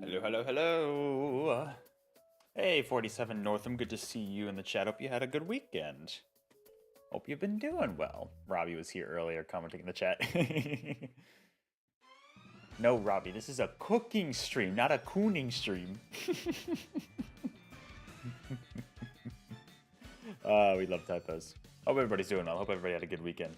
Hello, hello, hello. Hey, 47 Northam, good to see you in the chat. Hope you had a good weekend. Hope you've been doing well. Robbie was here earlier commenting in the chat. No, Robbie, this is a cooking stream, not a cooning stream. We love typos. Hope everybody's doing well. Hope everybody had a good weekend.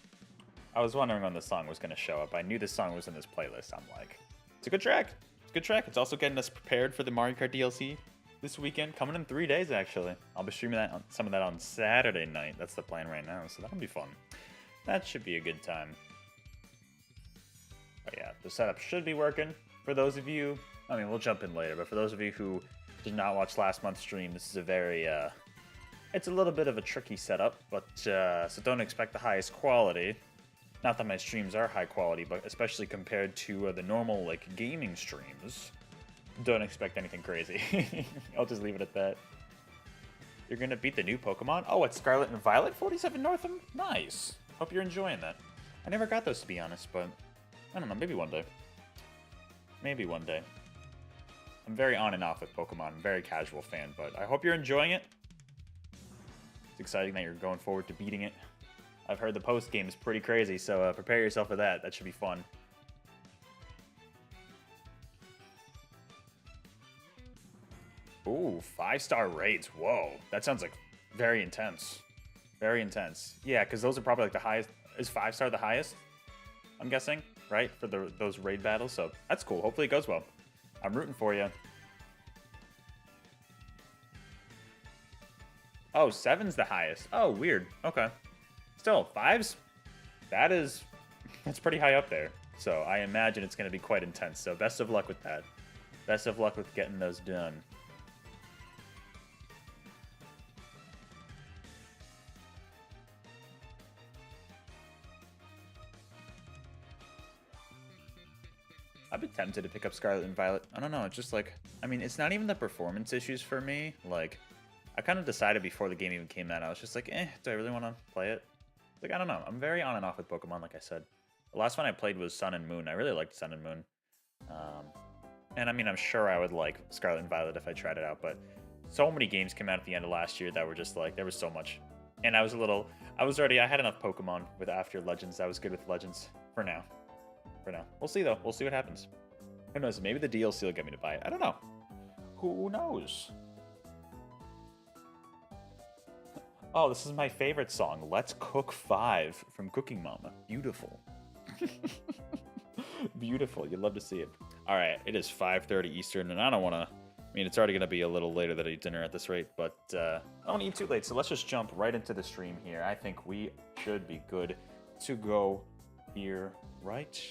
I was wondering when the song was going to show up. I knew this song was in this playlist. I'm like, it's a good track. It's a good track. It's also getting us prepared for the Mario Kart DLC this weekend. Coming in 3 days, actually. I'll be streaming some of that on Saturday night. That's the plan right now, so that'll be fun. That should be a good time. But yeah, the setup should be working. For those of you, I mean, we'll jump in later, but for those of you who did not watch last month's stream, this is a very, it's a little bit of a tricky setup, but, so don't expect the highest quality. Not that my streams are high quality, but especially compared to the normal, like, gaming streams, don't expect anything crazy. I'll just leave it at that. You're gonna beat the new Pokemon? Oh, it's Scarlet and Violet, 47 Northam? Nice. Hope you're enjoying that. I never got those, to be honest, but I don't know, maybe one day. Maybe one day. I'm very on and off with Pokemon. I'm a very casual fan, but I hope you're enjoying it. It's exciting that you're going forward to beating it. I've heard the post-game is pretty crazy, so prepare yourself for that. That should be fun. Ooh, 5-star raids. Whoa, that sounds like very intense. Very intense. Yeah, because those are probably like the highest. Is 5-star the highest? I'm guessing, right? For those raid battles, so that's cool. Hopefully it goes well. I'm rooting for you. Oh, 7's the highest. Oh, weird. Okay. Still, 5's? That's pretty high up there. So I imagine it's going to be quite intense. So best of luck with that. Best of luck with getting those done. I've been tempted to pick up Scarlet and Violet. I don't know, it's just like, I mean, it's not even the performance issues for me. Like, I kind of decided before the game even came out, I was just like, do I really want to play it? Like, I don't know. I'm very on and off with Pokemon, like I said. The last one I played was Sun and Moon. I really liked Sun and Moon. And I mean, I'm sure I would like Scarlet and Violet if I tried it out, but so many games came out at the end of last year that were just like, there was so much And I had enough Pokemon with after Legends. I was good with Legends for now. We'll see though. We'll see what happens. Who knows? Maybe the DLC will get me to buy it. I don't know. Who knows? Oh, this is my favorite song. Let's Cook 5 from Cooking Mama. Beautiful. Beautiful. You'd love to see it. All right. It is 5:30 Eastern, and I don't want to... I mean, it's already going to be a little later that I eat dinner at this rate, but I don't want to eat too late, so let's just jump right into the stream here. I think we should be good to go here right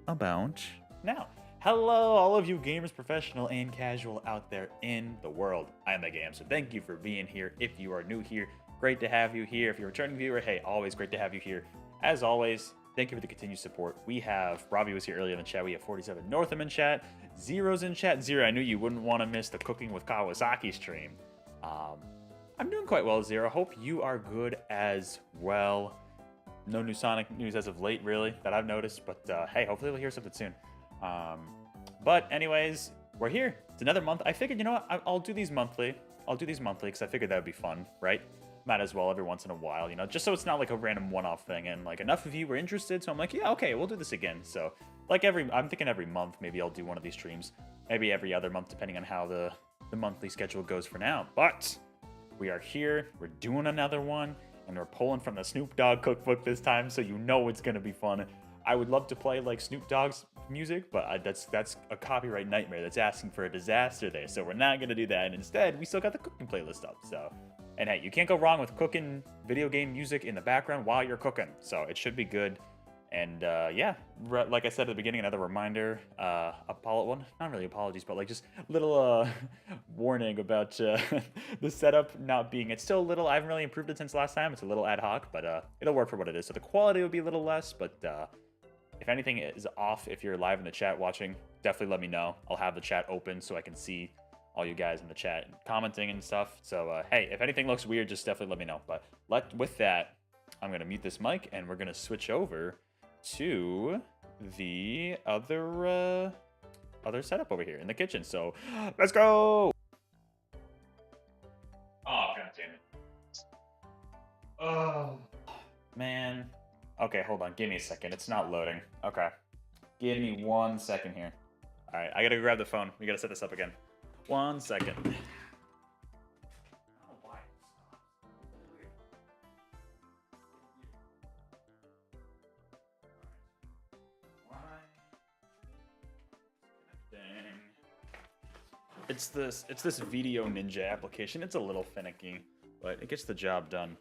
about now. Hello, all of you gamers, professional and casual out there in the world. I am MegaAmpster. Thank you for being here. If you are new here, great to have you here. If you're a returning viewer, hey, always great to have you here. As always, thank you for the continued support. We have, Robbie was here earlier in the chat. We have 47 Northam in chat, Zero's in chat. Zero, I knew you wouldn't want to miss the Cooking with Kawasaki stream. I'm doing quite well, Zero. Hope you are good as well. No new Sonic news as of late, really, that I've noticed, but hey, hopefully we'll hear something soon. But anyways, we're here. It's another month. I figured, you know what, I'll do these monthly. Because I figured that would be fun, right? Might as well every once in a while, you know, just so it's not like a random one-off thing. And like enough of you were interested, so I'm like, yeah, okay, we'll do this again. So like I'm thinking every month, maybe I'll do one of these streams. Maybe every other month, depending on how the monthly schedule goes for now. But we are here, we're doing another one, and we're pulling from the Snoop Dogg cookbook this time, so you know it's gonna be fun. I would love to play like Snoop Dogg's music, but that's a copyright nightmare. That's asking for a disaster there, so we're not gonna do that. And instead, we still got the cooking playlist up. So, and hey, you can't go wrong with cooking video game music in the background while you're cooking. So it should be good. And yeah, like I said at the beginning, another reminder, not really apologies, but like just little warning about the setup not being, it's still a little, I haven't really improved it since last time. It's a little ad hoc, but it'll work for what it is. So the quality will be a little less, but if anything is off, if you're live in the chat watching, definitely let me know. I'll have the chat open so I can see all you guys in the chat commenting and stuff. So hey, if anything looks weird, just definitely let me know. But with that, I'm gonna mute this mic and we're gonna switch over to the other setup over here in the kitchen. So let's go. Oh, god damn it. Oh man. Okay, hold on. Give me a second. It's not loading. Okay. Give me 1 second here. All right, I gotta go grab the phone. We gotta set this up again. 1 second. It's this Video Ninja application. It's a little finicky, but it gets the job done.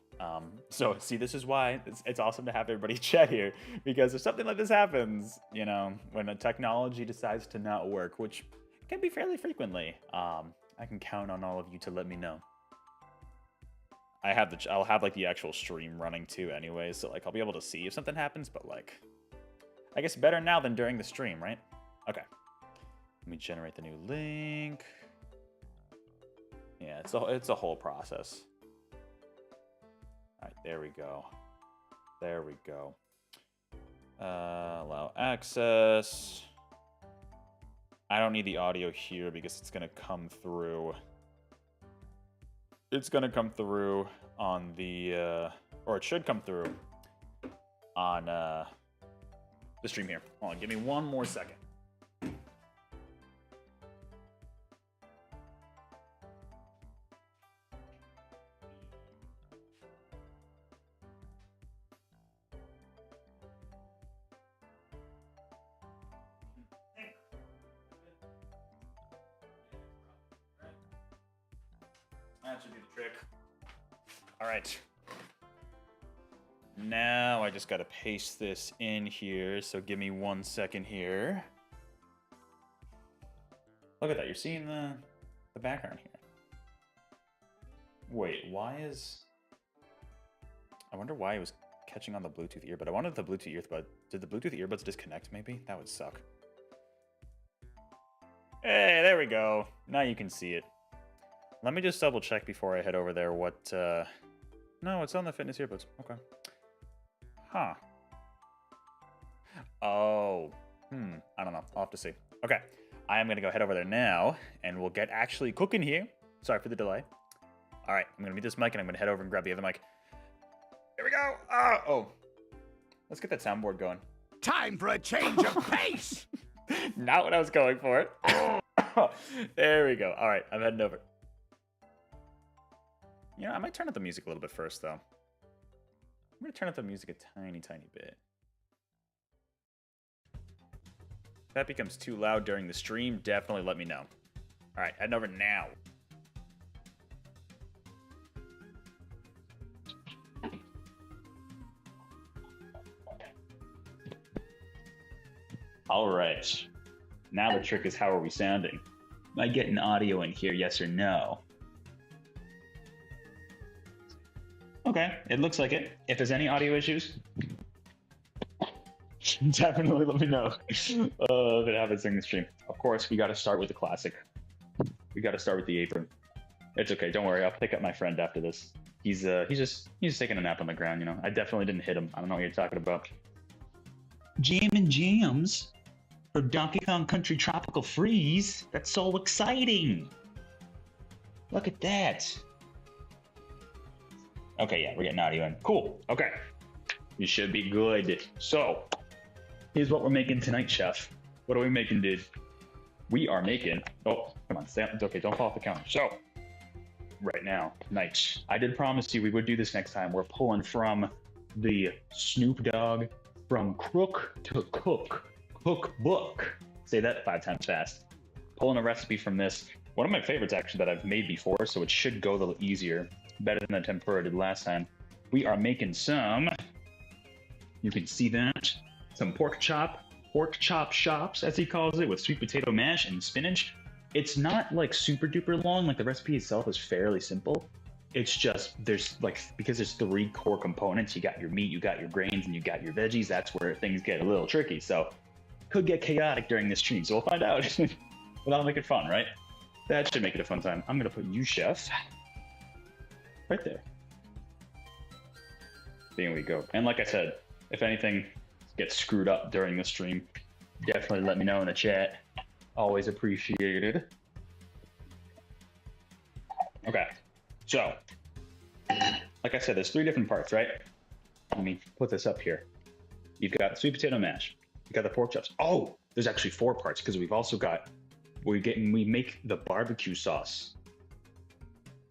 So see, this is why it's awesome to have everybody chat here, because if something like this happens, you know, when a technology decides to not work, which can be fairly frequently, I can count on all of you to let me know. I'll have like the actual stream running too anyway, so like I'll be able to see if something happens, but like, I guess better now than during the stream, right? Okay. Let me generate the new link. Yeah, it's a whole process. All right, there we go. There we go. Allow access. I don't need the audio here because it's gonna come through. It's gonna come through on the, or it should come through on the stream here. Hold on, give me 1 more second. That should be the trick. All right. Now I just got to paste this in here, so give me 1 second here. Look at that, you're seeing the background here. Wait, why is... I wonder why it was catching on the Bluetooth earbud. I wanted the Bluetooth earbud. Did the Bluetooth earbuds disconnect maybe? That would suck. Hey, there we go. Now you can see it. Let me just double check before I head over there what, no, it's on the fitness earbuds. Okay. Huh. Oh. I don't know. I'll have to see. Okay. I am going to go head over there now, and we'll get actually cooking here. Sorry for the delay. All right. I'm going to mute this mic, and I'm going to head over and grab the other mic. Here we go. Oh. Let's get that soundboard going. Time for a change of pace! Not what I was going for. There we go. All right, I'm heading over. You know, I might turn up the music a little bit first, though. I'm going to turn up the music a tiny, tiny bit. If that becomes too loud during the stream, definitely let me know. All right, heading over now. All right. Now the trick is, how are we sounding? Am I getting audio in here, yes or no? Okay, it looks like it. If there's any audio issues, definitely let me know if it happens during the stream. Of course, we got to start with the classic. We got to start with the apron. It's okay, don't worry. I'll pick up my friend after this. He's just taking a nap on the ground. You know, I definitely didn't hit him. I don't know what you're talking about. Jam and jams for Donkey Kong Country Tropical Freeze. That's so exciting. Look at that. Okay, yeah, we're getting audio in. Cool. Okay. You should be good. So, here's what we're making tonight, chef. What are we making, dude? We are making... Oh, come on. It's okay. Don't fall off the counter. So, right now, tonight, I did promise you we would do this next time. We're pulling from the Snoop Dogg From Crook to Cook cookbook. Say that 5 times fast. Pulling a recipe from this. One of my favorites, actually, that I've made before, so it should go a little easier. Better than the tempura I did last time. We are making some... You can see that. Some pork chop shops, as he calls it, with sweet potato mash and spinach. It's not like super duper long, like the recipe itself is fairly simple. It's just, because there's 3 core components, you got your meat, you got your grains, and you got your veggies, that's where things get a little tricky. So, could get chaotic during this stream, so we'll find out. But I'll make it fun, right? That should make it a fun time. I'm gonna put you, chef, right there. There we go. And like I said, if anything gets screwed up during the stream, definitely let me know in the chat. Always appreciated. Okay, so, like I said, there's 3 different parts, right? Let me put this up here. You've got sweet potato mash. You got the pork chops. Oh, there's actually 4 parts, because we've also got, we make the barbecue sauce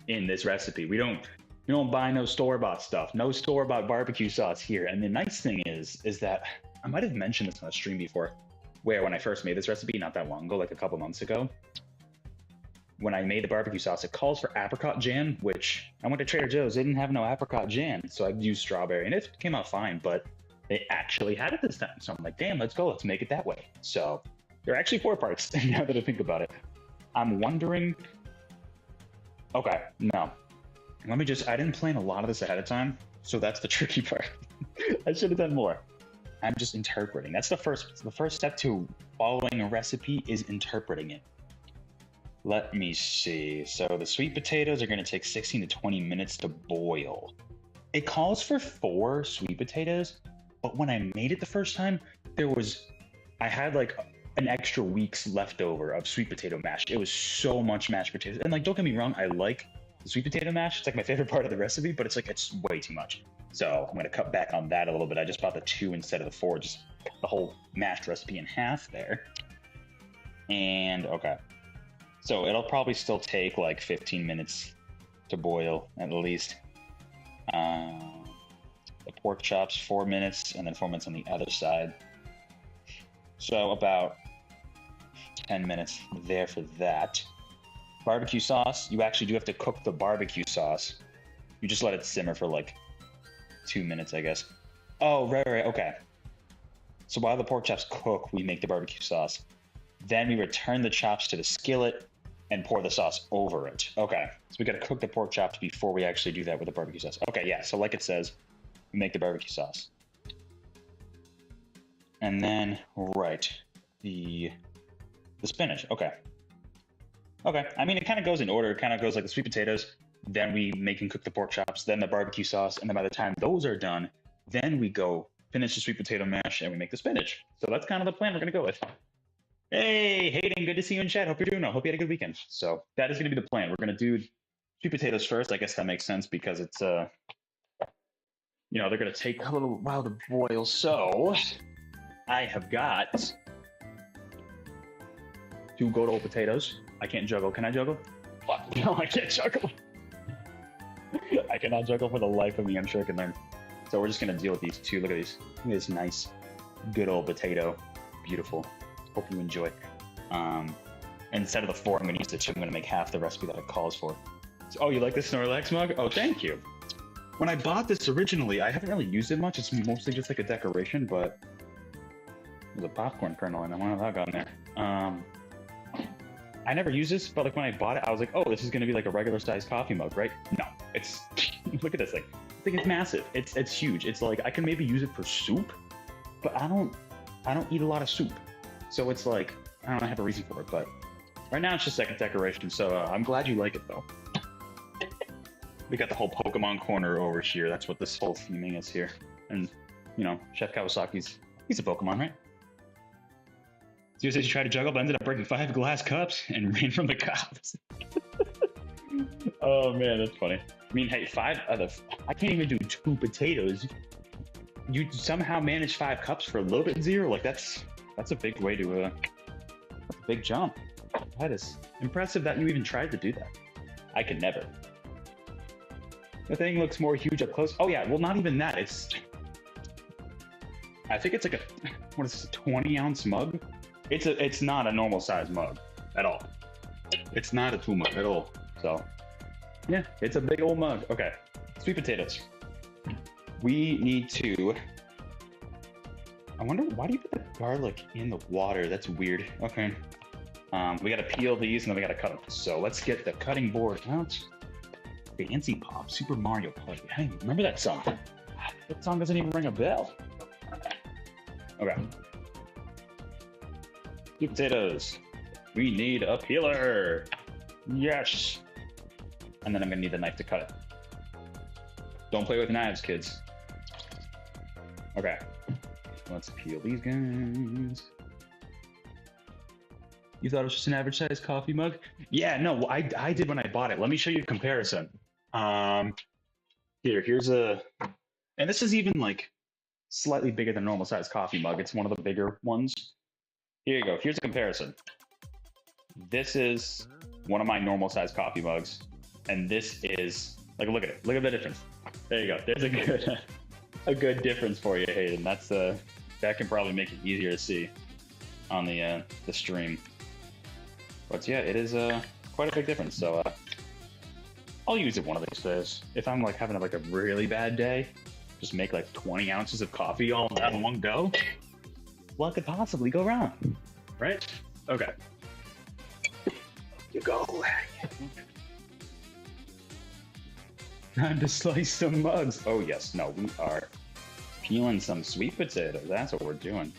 in this recipe. We don't buy no store-bought stuff. No store-bought barbecue sauce here. And the nice thing is that I might have mentioned this on a stream before, where when I first made this recipe not that long ago, like a couple months ago, when I made the barbecue sauce, it calls for apricot jam, which I went to Trader Joe's. They didn't have no apricot jam, so I used strawberry, and it came out fine, but they actually had it this time. So I'm like, damn, let's go. Let's make it that way. So there are actually 4 parts, now that I think about it. I'm wondering... Okay, no. I didn't plan a lot of this ahead of time, so that's the tricky part. I should have done more. I'm just interpreting. That's the first step to following a recipe is interpreting it. Let me see. So the sweet potatoes are going to take 16 to 20 minutes to boil. It calls for 4 sweet potatoes, but when I made it the first time, I had like an extra week's leftover of sweet potato mash. It was so much mashed potatoes. And like, don't get me wrong, I like the sweet potato mash. It's like my favorite part of the recipe, but it's way too much. So I'm going to cut back on that a little bit. I just bought the 2 instead of the 4, just the whole mashed recipe in half there. And okay. So it'll probably still take like 15 minutes to boil at least. The pork chops, 4 minutes, and then 4 minutes on the other side. So about 10 minutes there for that. Barbecue sauce, you actually do have to cook the barbecue sauce. You just let it simmer for like 2 minutes, I guess. Oh, right, okay. So while the pork chops cook, we make the barbecue sauce. Then we return the chops to the skillet and pour the sauce over it. Okay, so we gotta cook the pork chops before we actually do that with the barbecue sauce. Okay, yeah, so like it says, we make the barbecue sauce. And then, right, the spinach, okay. Okay, I mean, it kind of goes in order. It kind of goes like the sweet potatoes, then we make and cook the pork chops, then the barbecue sauce, and then by the time those are done, then we go finish the sweet potato mash and we make the spinach. So that's kind of the plan we're gonna go with. Hey, Hayden, good to see you in chat. Hope you're doing well. Hope you had a good weekend. So that is gonna be the plan. We're gonna do sweet potatoes first. I guess that makes sense because it's you know, they're gonna take a little while to boil. So I have got 2 good old potatoes. I can't juggle. Can I juggle? Fuck, no, I can't juggle. I cannot juggle for the life of me. I'm sure I can learn. So we're just gonna deal with these 2. Look at these. Look at this nice, good old potato. Beautiful. Hope you enjoy. Instead of the 4, I'm gonna use the 2. I'm gonna make half the recipe that it calls for. So, oh, you like this Snorlax mug? Oh, thank you. When I bought this originally, I haven't really used it much. It's mostly just like a decoration, but there's a popcorn kernel and I want that on there. I never use this, but like when I bought it, I was like, oh, this is gonna be like a regular sized coffee mug, right? No, it's look at this thing. This thing is massive. It's huge. It's like I can maybe use it for soup, but I don't eat a lot of soup, so it's like I don't have a reason for it. But right now it's just like a decoration. So I'm glad you like it though. We got the whole Pokemon corner over here. That's what this whole theming is here. And you know, Chef Kawasaki's he's a Pokemon, right? Seriously, she tried to juggle, but ended up breaking 5 glass cups and ran from the cops. Oh man, that's funny. I mean, hey, 5 I can't even do 2 potatoes. You somehow managed 5 cups for a little bit 0. Like that's a big way to that's a big jump. That is impressive that you even tried to do that. I could never. The thing looks more huge up close. Oh yeah, well not even that. I think it's like what is this, a 20-ounce mug? It's not a normal size mug at all. It's not a 2 mug at all. So yeah, it's a big old mug. Okay, sweet potatoes. We need to. I wonder why do you put the garlic in the water? That's weird. Okay. We gotta peel these and then we gotta cut them. So let's get the cutting board out. Fancy Pop, Super Mario Party. I don't even remember that song. That song doesn't even ring a bell. Okay. Sweet potatoes. We need a peeler. Yes. And then I'm gonna need the knife to cut it. Don't play with knives, kids. Okay. Let's peel these guys. You thought it was just an average size coffee mug? Yeah, no, I did when I bought it. Let me show you a comparison. Here's a, and this is even like slightly bigger than normal size coffee mug. It's one of the bigger ones. Here you go. Here's a comparison. This is one of my normal size coffee mugs, and this is like look at it. Look at the difference. There you go. There's a good difference for you, Hayden. That's that can probably make it easier to see on the stream. But yeah, it is quite a big difference. So I'll use it one of these days. If I'm like having like a really bad day, just make like 20 ounces of coffee all in one go. What could possibly go wrong, right? Okay. You go. Time to slice some mugs. Oh yes, no, we are peeling some sweet potatoes. That's what we're doing.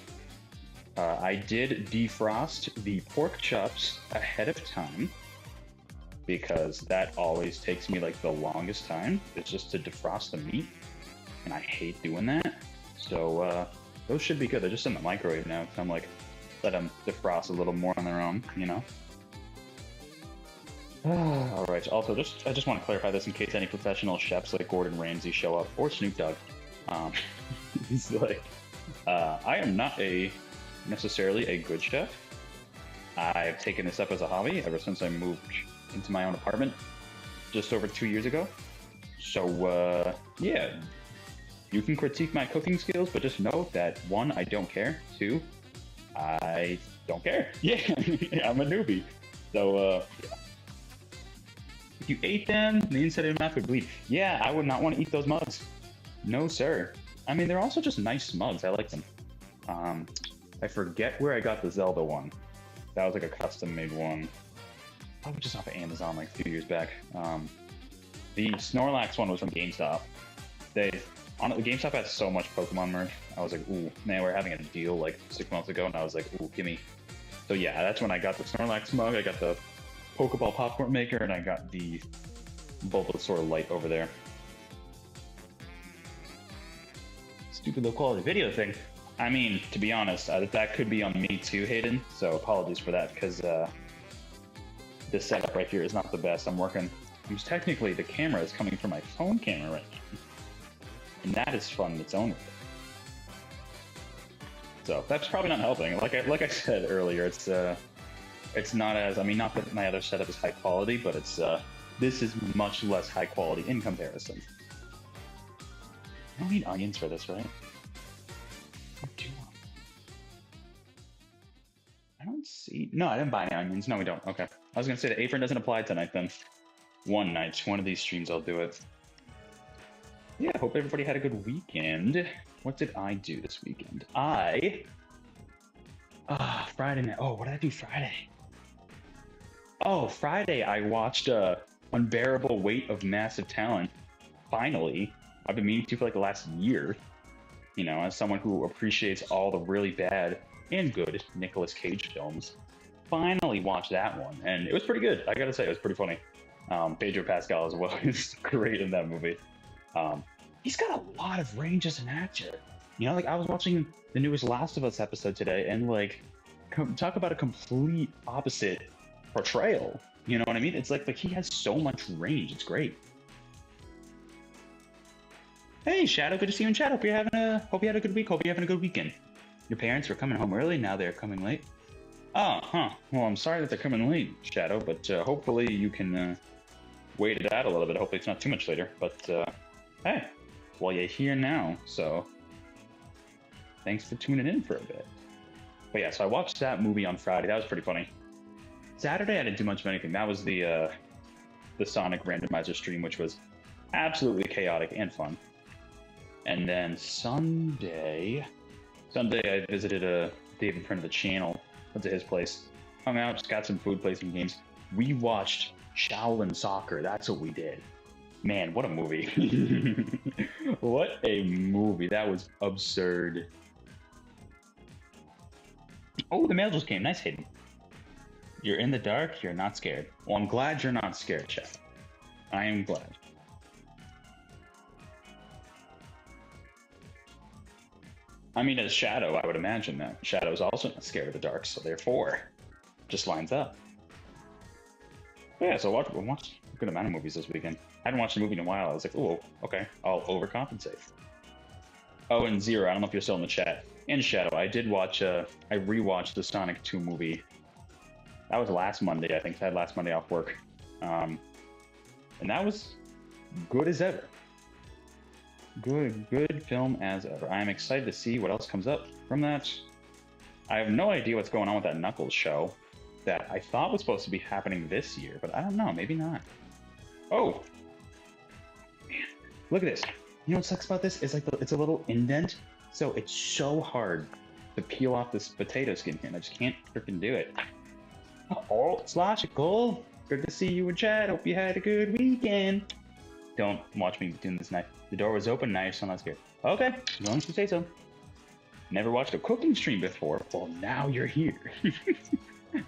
I did defrost the pork chops ahead of time because that always takes me like the longest time. It's just to defrost the meat, and I hate doing that. So those should be good. They're just in the microwave now. So I'm like, let them defrost a little more on their own, you know. All right. Also, I just want to clarify this in case any professional chefs like Gordon Ramsay show up or Snoop Dogg. He's like, I am not necessarily a good chef. I've taken this up as a hobby ever since I moved into my own apartment just over 2 years ago. So yeah, you can critique my cooking skills, but just know that 1, I don't care. 2, I don't care. Yeah, I'm a newbie. So yeah. If you ate them, the inside of your mouth would bleed. Yeah, I would not want to eat those mugs. No, sir. I mean, they're also just nice mugs. I like them. I forget where I got the Zelda one. That was like a custom-made one. Probably just off of Amazon like a few years back. The Snorlax one was from GameStop. GameStop has so much Pokemon merch. I was like, ooh, man, we're having a deal like 6 months ago, and I was like, ooh, gimme. So yeah, that's when I got the Snorlax mug. I got the Pokeball popcorn maker, and I got the Bulbasaur light over there. Stupid low quality video thing. I mean, to be honest, that could be on me too, Hayden. So apologies for that, because this setup right here is not the best. I'm technically, the camera is coming from my phone camera right now. and that is fun in its own way. So that's probably not helping. Like I said earlier, it's not as, I mean, not that my other setup is high quality, but it's this is much less high quality in comparison. I don't need onions for this, right? I don't see. No, I didn't buy any onions. No, we don't. Okay. I was gonna say the apron doesn't apply tonight then. One night, one of these streams, I'll do it. Yeah, hope everybody had a good weekend. What did I do this weekend? Friday night. Oh, what did I do Friday? Oh, Friday I watched Unbearable Weight of Massive Talent. Finally. I've been meaning to for like the last year. You know, as someone who appreciates all the really bad and good Nicolas Cage films. Finally watched that one, and it was pretty good. I gotta say, it was pretty funny. Pedro Pascal as well is great in that movie. He's got a lot of range as an actor. You know, like I was watching the newest Last of Us episode today, and like, talk about a complete opposite portrayal. You know what I mean? It's like he has so much range. It's great. Hey, Shadow, good to see you in chat. Hope you had a good week. Hope you're having a good weekend. Your parents were coming home early. Now they're coming late. Well, I'm sorry that they're coming late, Shadow, but hopefully you can wait it out a little bit. Hopefully it's not too much later. But hey, well, you're here now, so thanks for tuning in for a bit. But yeah, so I watched that movie on Friday. That was pretty funny. Saturday, I didn't do much of anything. That was the Sonic randomizer stream, which was absolutely chaotic and fun. And then Sunday I visited Dave in front of the channel. Went to his place, hung out, just got some food, played some games. We watched Shaolin Soccer. That's what we did. Man, what a movie. What a movie. That was absurd. Oh, the mail just came. Nice, Hayden. You're in the dark. You're not scared. Well, I'm glad you're not scared, Chef. I am glad. I mean, as Shadow, I would imagine that Shadow's also not scared of the dark, so therefore, just lines up. But yeah, so we watched a good amount of movies this weekend. I hadn't watched a movie in a while. I was like, oh, okay, I'll overcompensate. Oh, and Zero, I don't know if you're still in the chat. And Shadow, I did watch, I rewatched the Sonic 2 movie. That was last Monday, I think. I had last Monday off work. And that was good as ever. Good film as ever. I am excited to see what else comes up from that. I have no idea what's going on with that Knuckles show that I thought was supposed to be happening this year, but I don't know, maybe not. Oh, man, look at this. You know what sucks about this? It's like it's a little indent, so it's so hard to peel off this potato skin here, and I just can't freaking do it. Oh, Sloshicable, good to see you in chat. Hope you had a good weekend. Don't watch me doing this knife. The door was open, now you're still not scared. Okay, as long as you say so. Never watched a cooking stream before. Well, now you're here.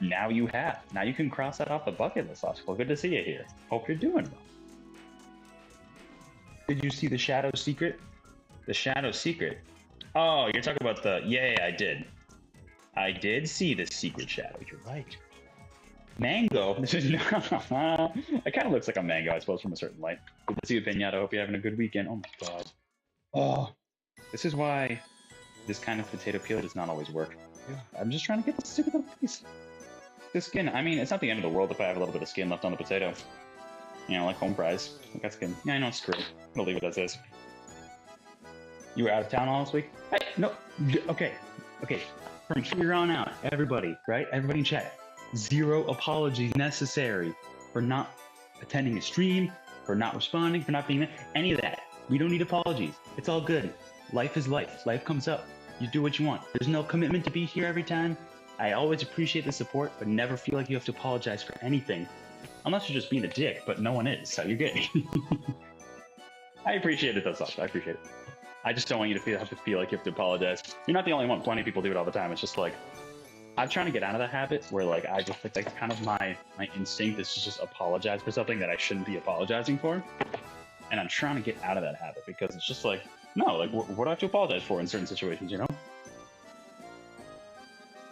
Now you have. Now you can cross that off the bucket list, Logical. Good to see you here. Hope you're doing well. Did you see the Shadow Secret? The Shadow Secret? Oh, you're talking about the... Yeah, I did. I did see the Secret Shadow. You're right. Mango? This is not... It kind of looks like a mango, I suppose, from a certain light. Good to see you, Pinata. I hope you're having a good weekend. Oh my god. Oh. This is why this kind of potato peel does not always work. I'm just trying to get the stupid little piece. The skin, I mean, it's not the end of the world if I have a little bit of skin left on the potato. You know, like home fries. I got skin. Yeah, I know it's screwed. I'll leave it as is. You were out of town all this week? Hey, no. Okay. From here on out, everybody, right? Everybody in chat. Zero apologies necessary for not attending a stream, for not responding, for not being there. Any of that. We don't need apologies. It's all good. Life is life. Life comes up. You do what you want. There's no commitment to be here every time. I always appreciate the support, but never feel like you have to apologize for anything. Unless you're just being a dick, but no one is, so you're good. I appreciate it, though, Sasha. I appreciate it. I just don't want you to have to feel like you have to apologize. You're not the only one. Plenty of people do it all the time. It's just like, I'm trying to get out of that habit where, like, I just, like, that's kind of my instinct is to just apologize for something that I shouldn't be apologizing for. And I'm trying to get out of that habit because it's just like, no, like, what do I have to apologize for in certain situations, you know?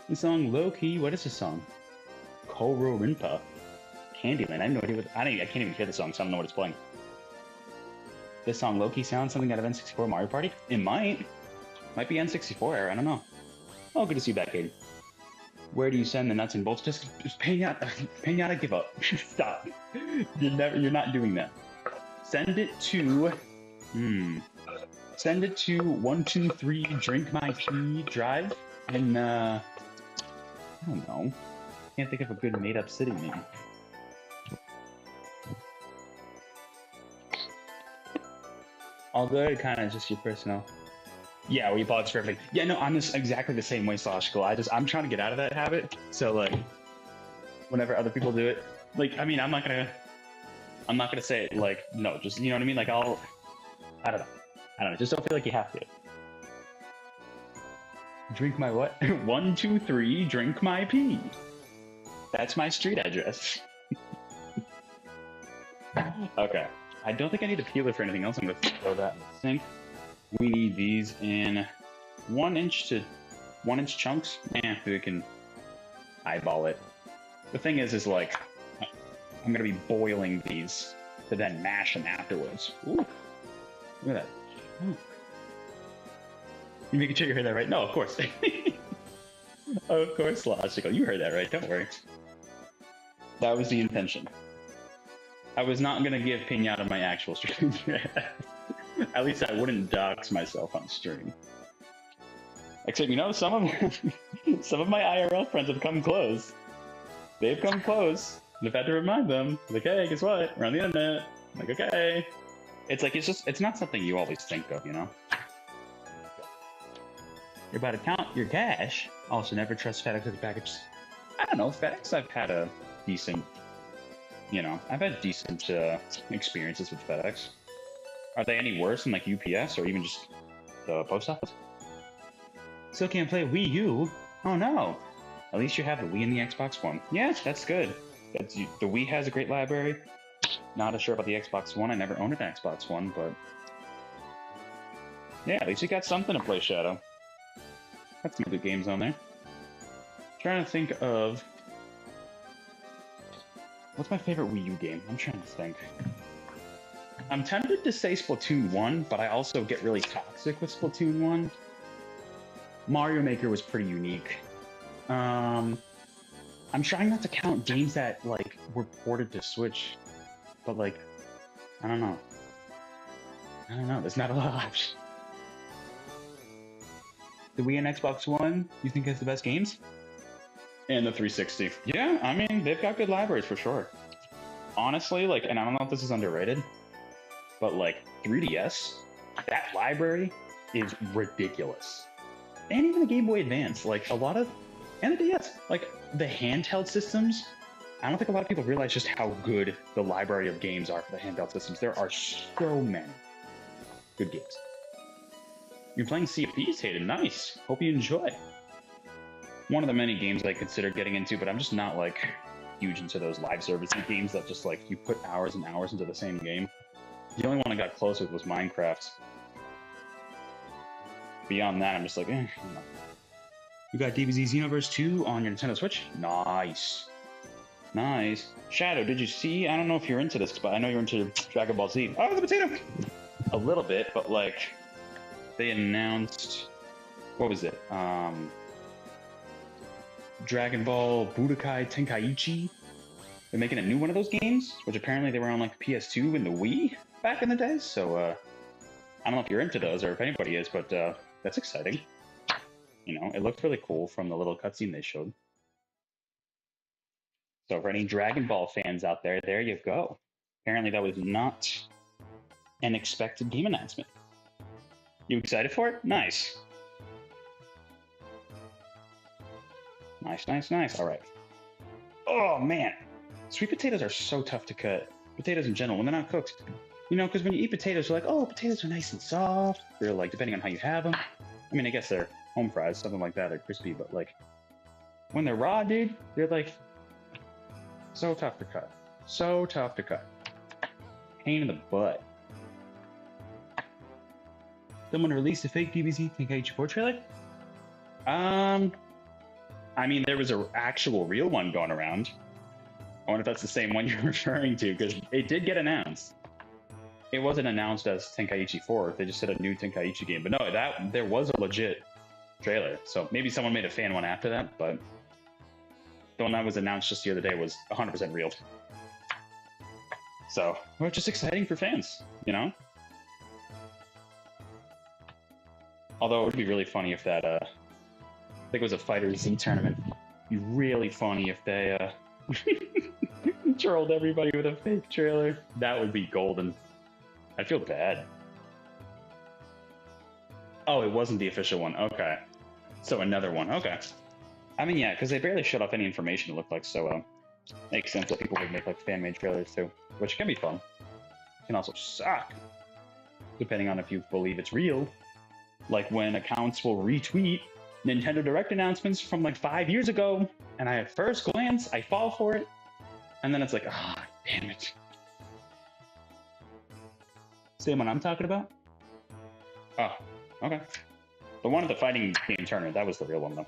The song Low Key, what is this song? Koro Rinpa. Candyland, I have no idea what, I can't even hear the song, so I don't know what it's playing. This song low-key sounds something out of N64 Mario Party? It might. Might be N64 era, I don't know. Oh, good to see you back, Aiden. Where do you send the nuts and bolts? Just Pinata, give up. Stop. You're not doing that. Send it to... Send it to 123 Drink My Tea Drive in, I don't know. Can't think of a good made-up city name. All good, kind of just your personal. Yeah, we apologize for everything. Yeah, no, I'm just exactly the same way, Sloshkal. I'm trying to get out of that habit. So like, whenever other people do it, like, I mean, I'm not gonna say it like, no, just, you know what I mean? Like, I don't know, just don't feel like you have to. Drink my what? 123, drink my pee. That's my street address. Okay. I don't think I need a peeler for anything else. I'm going to throw that in the sink. We need these in 1 inch to 1 inch chunks. We can eyeball it. The thing is like, I'm going to be boiling these to then mash them afterwards. Ooh. Look at that. Ooh. You making sure you heard that right? No, of course. Of course, Logical. You heard that right. Don't worry. That was the intention. I was not going to give Pinata my actual stream. At least I wouldn't dox myself on stream. Except, you know, some of my IRL friends have come close. They've come close. And I've had to remind them, like, hey, guess what? We're on the internet. I'm like, okay. It's like, it's not something you always think of, you know? You're about to count your cash. Also, never trust FedEx with packages. I don't know, FedEx, I've had a decent... You know, I've had decent experiences with FedEx. Are they any worse than like UPS or even just the post office? Still can't play Wii U? Oh no! At least you have the Wii and the Xbox One. Yeah, that's good. The Wii has a great library. Not as sure about the Xbox One. I never owned an Xbox One, but... Yeah, at least you got something to play, Shadow. Got some good games on there. Trying to think of... What's my favorite Wii U game? I'm trying to think. I'm tempted to say Splatoon 1, but I also get really toxic with Splatoon 1. Mario Maker was pretty unique. I'm trying not to count games that, like, were ported to Switch. But, like, I don't know. There's not a lot of options. The Wii and Xbox One, you think has the best games? And the 360. Yeah, I mean, they've got good libraries for sure. Honestly, like, and I don't know if this is underrated, but like 3DS, that library is ridiculous. And even the Game Boy Advance, like a lot of, and the DS, like the handheld systems, I don't think a lot of people realize just how good the library of games are for the handheld systems. There are so many good games. You're playing Sea of Thieves, Hayden. Nice. Hope you enjoy. One of the many games I consider getting into, but I'm just not like huge into those live service games that just like you put hours and hours into the same game. The only one I got close with was Minecraft. Beyond that, I'm just like, eh. You got DBZ's Universe 2 on your Nintendo Switch? Nice. Nice. Shadow, did you see? I don't know if you're into this, but I know you're into Dragon Ball Z. Oh, the potato! A little bit, but like, they announced, what was it? Dragon Ball Budokai Tenkaichi. They're making a new one of those games, which apparently they were on like the PS2 and the Wii back in the day. So I don't know if you're into those or if anybody is, but that's exciting. You know, it looked really cool from the little cutscene they showed. So for any Dragon Ball fans out there, there you go. Apparently that was not an expected game announcement. You excited for it? Nice. Nice. All right. Oh, man. Sweet potatoes are so tough to cut. Potatoes in general, when they're not cooked. You know, because when you eat potatoes, you're like, oh, potatoes are nice and soft. They're like, depending on how you have them. I mean, I guess they're home fries, something like that. They're crispy, but like, when they're raw, dude, they're like, so tough to cut. So tough to cut. Pain in the butt. Someone released a fake DBZ Tenkaichi 4 trailer? I mean, there was an actual real one going around. I wonder if that's the same one you're referring to, because it did get announced. it wasn't announced as Tenkaichi 4. They just said a new Tenkaichi game. But no, there was a legit trailer. So maybe someone made a fan one after that, but the one that was announced just the other day was 100% real. So, well, it's just exciting for fans, you know? Although it would be really funny if that, I think it was a Fighter Z tournament. It'd be really funny if they, trolled everybody with a fake trailer. That would be golden. I'd feel bad. Oh, it wasn't the official one. Okay. So another one. Okay. I mean, yeah, because they barely shut off any information, it looked like, so makes sense that people would make like fan-made trailers too, which can be fun. Can also suck, depending on if you believe it's real. Like when accounts will retweet Nintendo Direct announcements from like 5 years ago, and at first glance, I fall for it, and then it's like, ah, damn it. Same one I'm talking about? Oh, okay. The one at the fighting game tournament, that was the real one though.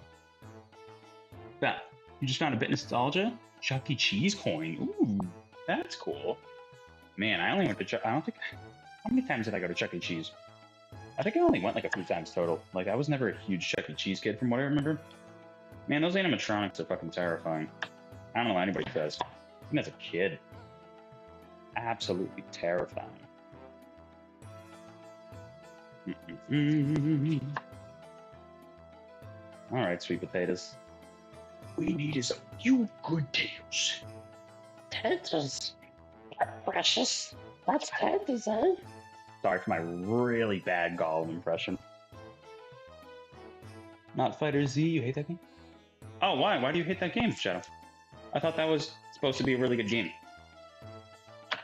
Yeah, you just found a bit nostalgia? Chuck E. Cheese coin. Ooh, that's cool. Man, I only went to I don't think... How many times did I go to Chuck E. Cheese? I think I only went like a few times total. Like, I was never a huge Chuck E. Cheese kid from what I remember. Man, those animatronics are fucking terrifying. I don't know why anybody says. Even as a kid. Absolutely terrifying. Alright, sweet potatoes. We need is a few good tales. Potatoes are precious. That's potatoes, eh? Sorry for my really bad Gollum impression. Not Fighter Z, you hate that game? Oh, why? Why do you hate that game, Shadow? I thought that was supposed to be a really good game. At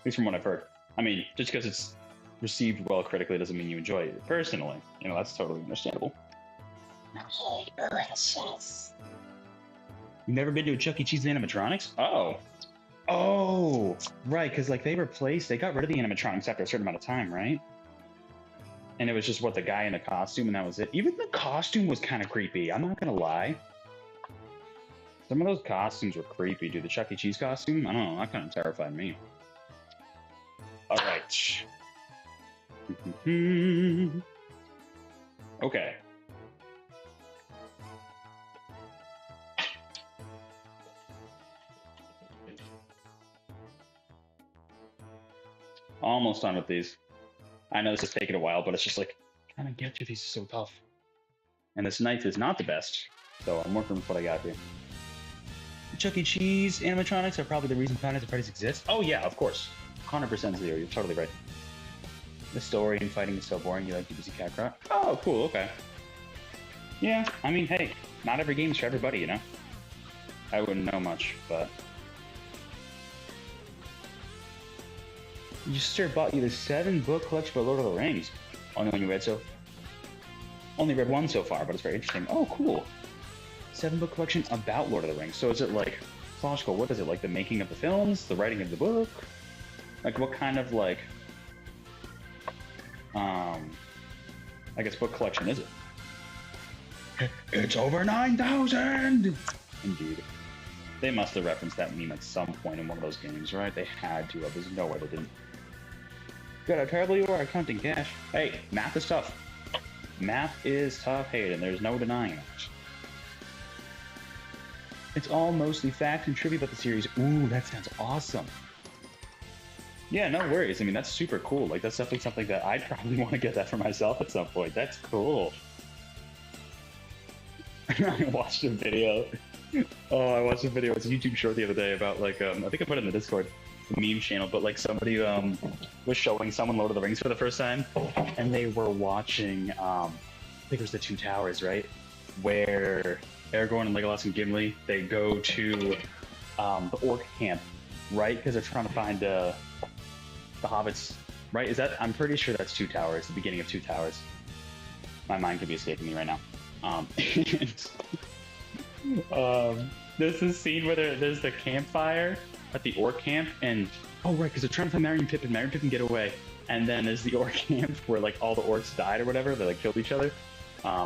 least from what I've heard. I mean, just because it's received well critically doesn't mean you enjoy it personally. You know, that's totally understandable. Precious. You've never been to a Chuck E. Cheese animatronics? Oh. Oh, right, because like they got rid of the animatronics after a certain amount of time, right? And it was just what, the guy in the costume, and that was it. Even the costume was kind of creepy, I'm not gonna lie. Some of those costumes were creepy, dude. The Chuck E. Cheese costume, I don't know, that kind of terrified me. Alright. Okay. Almost done with these. I know this is taking a while, but it's just like, trying to get through these is so tough. And this knife is not the best, so I'm working with what I got here. The Chuck E. Cheese animatronics are probably the reason Five Nights at Freddy's exists. Oh yeah, of course. 100% Zero, you're totally right. The story and fighting is so boring, you like to see cat crap. Oh, cool, okay. Yeah, I mean, hey, not every game's for everybody, you know? I wouldn't know much, but... Your sister bought you the 7-book collection of Lord of the Rings. Only one you read so? Only read one so far, but it's very interesting. Oh, cool. 7-book collection about Lord of the Rings. So is it like, chronological, what is it, like the making of the films, the writing of the book? Like what kind of like, I guess what collection is it? It's over 9,000! Indeed. They must have referenced that meme at some point in one of those games, right? They had to have. There's no way they didn't. God, how terrible you are at counting cash. Hey, math is tough. Math is tough, Hayden. There's no denying it. It's all mostly facts and trivia about the series. Ooh, that sounds awesome. Yeah, no worries. I mean, that's super cool. Like, that's definitely something that I'd probably want to get that for myself at some point. That's cool. I watched a video. Oh, I watched a video. It's a YouTube short the other day about, like, I think I put it in the Discord, the meme channel, but, like, somebody was showing someone Lord of the Rings for the first time, and they were watching, I think it was the Two Towers, right? Where Aragorn and Legolas and Gimli, they go to the orc camp, right? Because they're trying to find the hobbits, right? Is that, I'm pretty sure that's Two Towers, the beginning of Two Towers. My mind could be escaping me right now. There's this scene where there's the campfire at the orc camp, and oh right, because they're trying to find Merry and Pippin. Merry and Pippin get away, and then there's the orc camp where like all the orcs died or whatever. They like killed each other,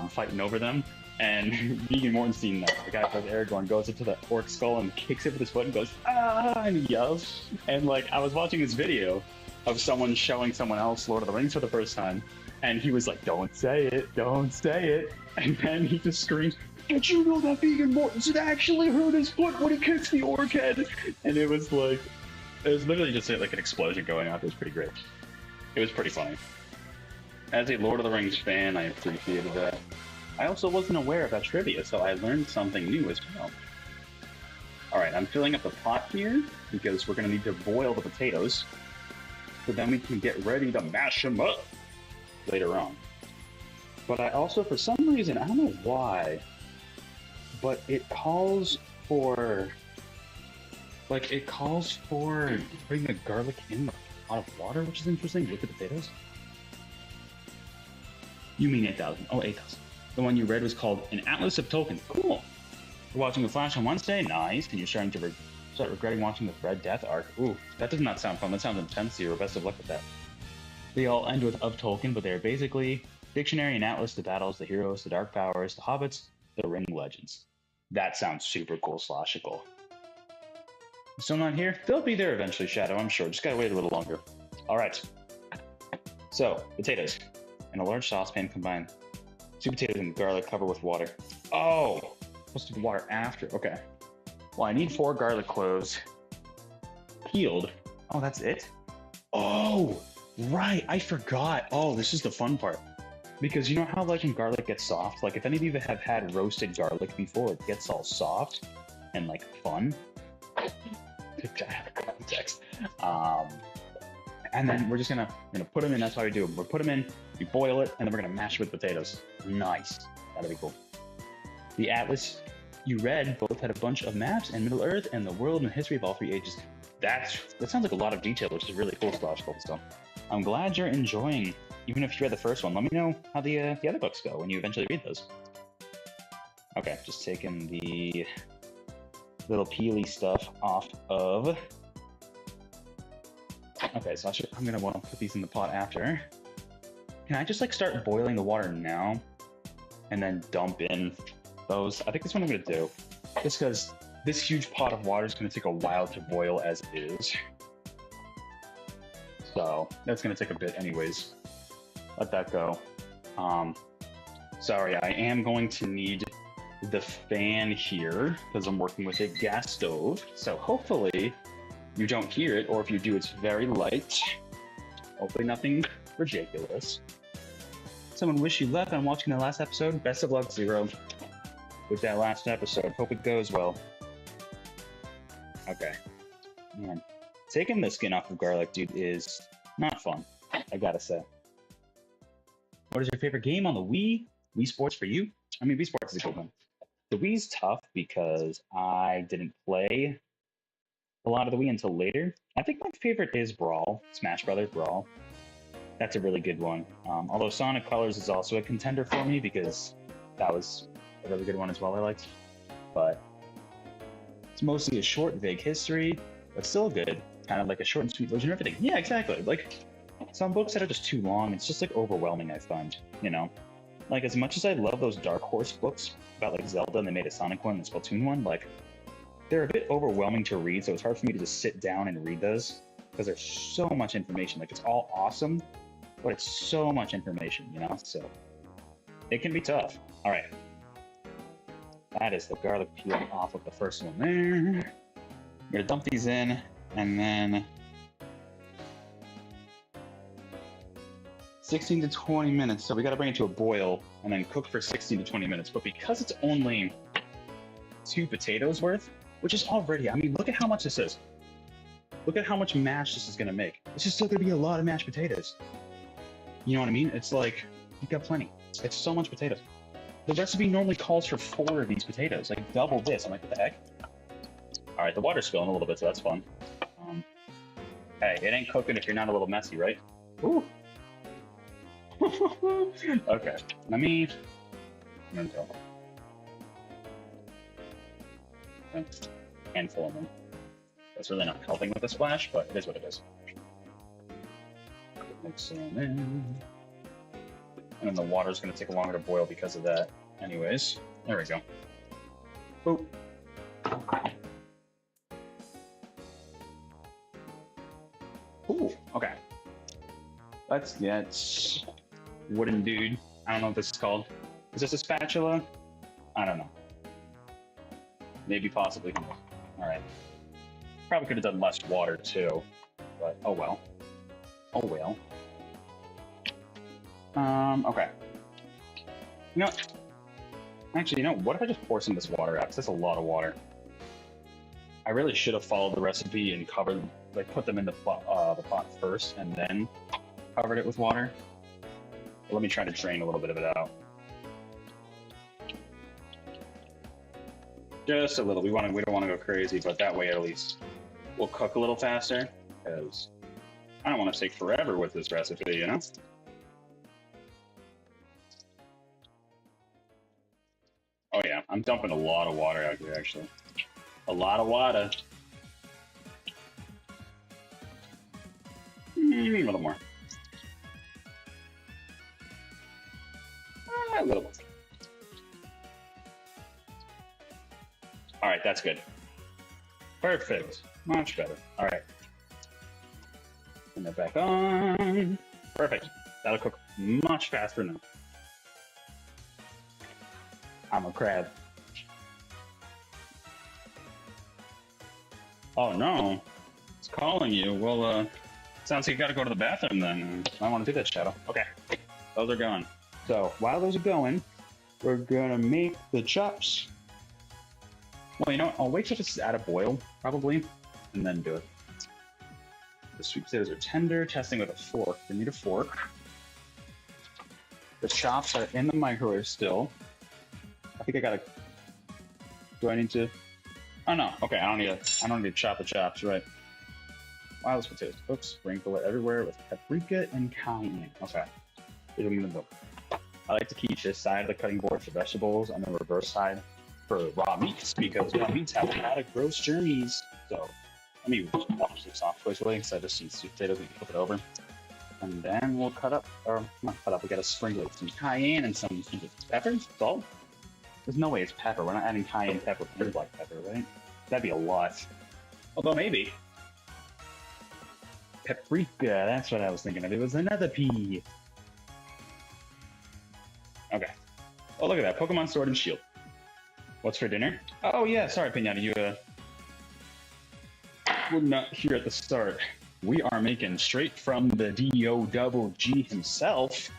fighting over them. And Vegan Mortenstein, the guy plays Aragorn, goes into the orc skull and kicks it with his foot and goes, ah, and he yells. And like, I was watching this video of someone showing someone else Lord of the Rings for the first time, and he was like, don't say it, don't say it. And then he just screams, did you know that Vegan Mortensen actually hurt his foot when he kicks the orc head? And it was like, it was literally just like an explosion going off. It was pretty great. It was pretty funny. As a Lord of the Rings fan, I appreciated that. I also wasn't aware of that trivia, so I learned something new as well. Alright, I'm filling up the pot here, because we're going to need to boil the potatoes, so then we can get ready to mash them up later on. But I also, for some reason, I don't know why, but it calls for putting the garlic in the pot of water, which is interesting, with the potatoes. You mean 8,000. Oh, 8,000. The one you read was called An Atlas of Tolkien. Cool. You're watching The Flash on Wednesday? Nice. And you're starting to start regretting watching the Red Death arc. Ooh, that does not sound fun. That sounds intense. Zero. Best of luck with that. They all end with of Tolkien, but they're basically dictionary and atlas, the battles, the heroes, the dark powers, the hobbits, the ring legends. That sounds super cool, slashical. Still not here? They'll be there eventually, Shadow, I'm sure. Just gotta wait a little longer. Alright. So, potatoes. In a large saucepan, combine 2 potatoes and garlic, cover with water. Oh! Supposed to do water after. Okay. Well, I need 4 garlic cloves. Peeled. Oh, that's it? Oh! Right, I forgot. Oh, this is the fun part. Because you know how, like, when garlic gets soft? Like, if any of you have had roasted garlic before, it gets all soft and, like, fun. To have context. And then we're just gonna put them in. That's how we do them. We'll put them in, we boil it, and then we're gonna mash it with potatoes. Nice. That'll be cool. The Atlas you read both had a bunch of maps and Middle Earth and the world and history of all 3 ages. That sounds like a lot of detail, which is really cool stuff. So I'm glad you're enjoying. Even if you read the first one, let me know how the other books go when you eventually read those. Okay, just taking the little peely stuff off of. Okay, so I'm gonna want to put these in the pot after. Can I just like start boiling the water now, and then dump in those? I think that's what I'm gonna do. Just because this huge pot of water is gonna take a while to boil as is. So that's gonna take a bit anyways. Let that go. Sorry, I am going to need the fan here because I'm working with a gas stove. So hopefully you don't hear it, or if you do, it's very light. Hopefully nothing ridiculous. Someone wish you luck on watching the last episode. Best of luck, Zero, with that last episode. Hope it goes well. Okay. Man, taking the skin off of garlic, dude, is not fun, I gotta say. What is your favorite game on the Wii? Wii Sports for you? I mean, Wii Sports is a good one. The Wii's tough because I didn't play a lot of the Wii until later. I think my favorite is Brawl, Smash Brothers Brawl. That's a really good one. Although Sonic Colors is also a contender for me because that was a really good one as well I liked. But it's mostly a short, vague history, but still good. Kind of like a short and sweet version of everything. Yeah, exactly. Like some books that are just too long, it's just like overwhelming, I find, you know? Like as much as I love those Dark Horse books about like Zelda and they made a Sonic one and a Splatoon one, like they're a bit overwhelming to read, so it's hard for me to just sit down and read those because there's so much information. Like it's all awesome, but it's so much information, you know? So it can be tough. All right. That is the garlic peel off of the first one there. I'm gonna dump these in and then 16 to 20 minutes. So we got to bring it to a boil and then cook for 16 to 20 minutes. But because it's only 2 potatoes worth, which is already, I mean, look at how much this is. Look at how much mash this is going to make. It's just still going to be a lot of mashed potatoes. You know what I mean? It's like, you've got plenty. It's so much potatoes. The recipe normally calls for 4 of these potatoes, like double this. I'm like, what the heck? All right, the water's spilling a little bit, so that's fun. Hey, it ain't cooking if you're not a little messy, right? Ooh. Okay, let me go. Handful of them. That's really not helping with the splash, but it is what it is. Mix them in. And then the water's going to take longer to boil because of that. Anyways, there we go. Boop. Ooh, okay. Let's get wooden dude. I don't know what this is called. Is this a spatula? I don't know. Maybe possibly. All right. Probably could have done less water too, but oh well. Oh well. Okay. You know, actually, you know, what if I just pour some of this water out? Because that's a lot of water. I really should have followed the recipe and covered, like, put them in the pot first and then covered it with water. But let me try to drain a little bit of it out. Just a little. We don't want to go crazy, but that way at least we'll cook a little faster. Because I don't want to take forever with this recipe, you know. Oh yeah, I'm dumping a lot of water out here actually. A lot of water. Maybe a little more. A little more. All right, that's good. Perfect. Much better. All right. Turn that back on. Perfect. That'll cook much faster now. I'm a crab. Oh no, it's calling you. Well, sounds like you gotta go to the bathroom then. I want to do that, Shadow. Okay, those are going. So while those are going, we're gonna make the chops. Well, you know what? I'll wait till this is at a boil, probably, and then do it. The sweet potatoes are tender, testing with a fork. We need a fork. The chops are in the microwave still. I think I gotta. Do I need to? Oh no. Okay, I don't need to chop the chops, right? Wow, those potatoes. Oops, sprinkle it everywhere with paprika and cayenne. Okay. Here's what I'm gonna do. I like to keep this side of the cutting board for vegetables and the reverse side for raw meats because raw meats have a lot of gross germs. So let me wash this off quickly because I just need sweet potatoes. We can flip it over. And then we'll cut up, or not cut up, we gotta sprinkle it with some cayenne and some pepper, salt. There's no way it's pepper. We're not adding cayenne pepper or black pepper, right? That'd be a lot. Although maybe. Paprika, that's what I was thinking of. It was another P. Okay. Oh, look at that. Pokemon Sword and Shield. What's for dinner? Oh, yeah. Sorry, Pinata. You were not here at the start. We are making straight from the D-O-double-G himself.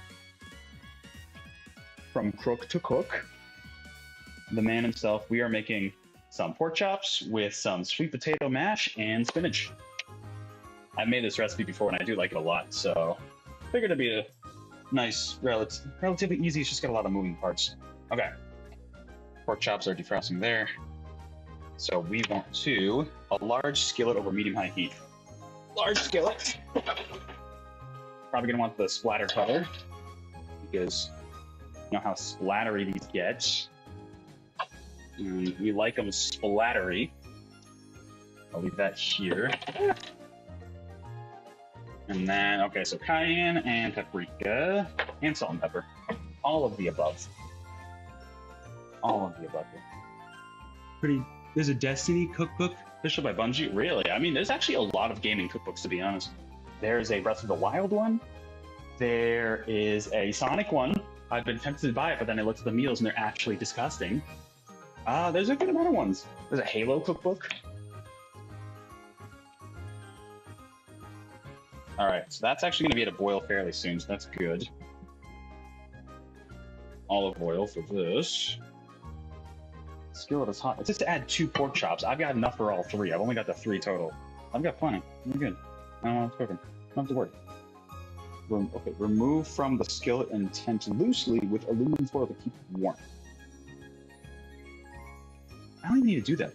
From crook to cook. The man himself. We are making some pork chops with some sweet potato mash and spinach. I've made this recipe before and I do like it a lot, so figured it'd be a nice, relatively easy. It's just got a lot of moving parts. Okay. Pork chops are defrosting there. So we want to a large skillet over medium-high heat. Large skillet. Probably gonna want the splatter color because you know how splattery these get. We like them splattery. I'll leave that here. And then, okay, so cayenne and paprika and salt and pepper. All of the above. All of the above. Pretty. There's a Destiny cookbook official by Bungie. Really? I mean, there's actually a lot of gaming cookbooks, to be honest. There's a Breath of the Wild one. There is a Sonic one. I've been tempted to buy it, but then I looked at the meals and they're actually disgusting. There's a good amount of ones. There's a Halo cookbook. All right, so that's actually going to be at a boil fairly soon, so that's good. Olive oil for this. Skillet is hot. It's just to add 2 pork chops. I've got enough for all 3. I've only got the 3 total. I've got plenty. We're good. I don't want to cook them. Don't have to worry. Okay, remove from the skillet and tent loosely with aluminum foil to keep it warm. I don't even need to do that.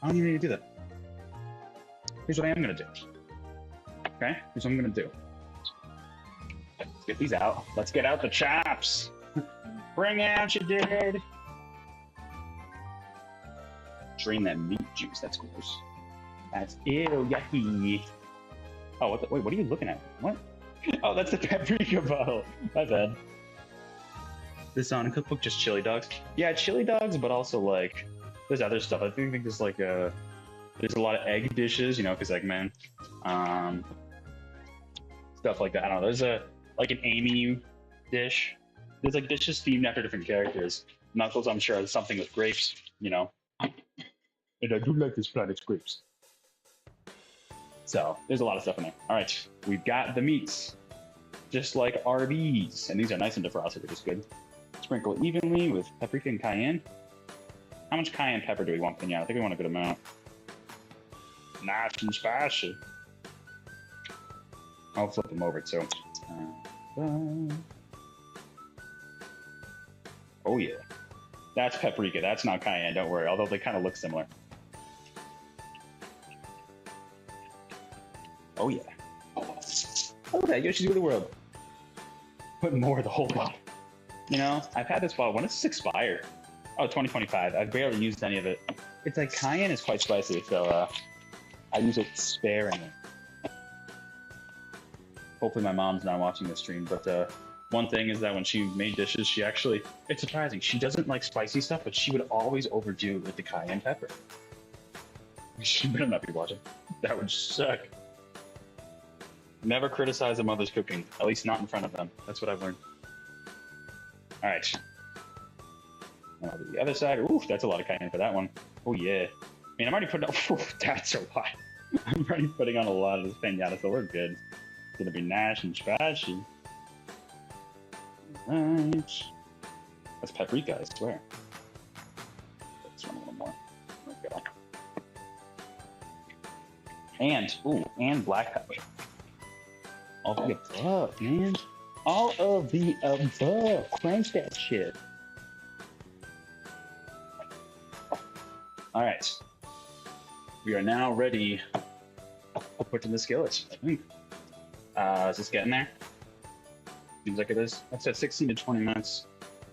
I don't even need to do that. Here's what I am going to do. Okay, here's what I'm going to do. Let's get these out. Let's get out the chops. Bring out your dead. Drain that meat juice. That's gross. That's ew, yucky. Oh, wait, what are you looking at? What? Oh, that's the paprika bottle. My bad. this on a cookbook, just chili dogs. Yeah, chili dogs, but also like there's other stuff. I think there's like there's a lot of egg dishes, you know, because Eggman, stuff like that. I don't know. There's like an Amy dish. There's like dishes themed after different characters. Knuckles, I'm sure, is something with grapes, you know. And I do like this planet's grapes. So there's a lot of stuff in there. All right, we've got the meats, just like Arby's, and these are nice and defrosted, which is good. Sprinkle evenly with paprika and cayenne. How much cayenne pepper do we want, Pinata? I think we want a good amount. Nice and spicy. I'll flip them over too. Oh yeah, that's paprika. That's not cayenne. Don't worry. Although they kind of look similar. Oh yeah. Oh, that Yoshi's of the world. Put more of the whole lot. You know, I've had this bottle. When does this expire? Oh, 2025. I've barely used any of it. It's like cayenne is quite spicy, so I use it sparingly. Hopefully my mom's not watching the stream, but one thing is that when she made dishes, she actually, it's surprising, she doesn't like spicy stuff, but she would always overdo it with the cayenne pepper. She better not be watching. That would suck. Never criticize a mother's cooking, at least not in front of them. That's what I've learned. All right. Now to the other side. Ooh, that's a lot of cayenne for that one. Oh yeah. I mean, I'm already putting on, that's a lot. I'm already putting on a lot of this pinata, so we're good. It's gonna be nice and spicy. Right. That's paprika, I swear. Let's run a little more. There we go. And, ooh, and black pepper. All of the above, man. All of the above. Crank that shit. All right. We are now ready to put in the skillet, I think. Is this getting there? Seems like it is. That's at 16 to 20 minutes.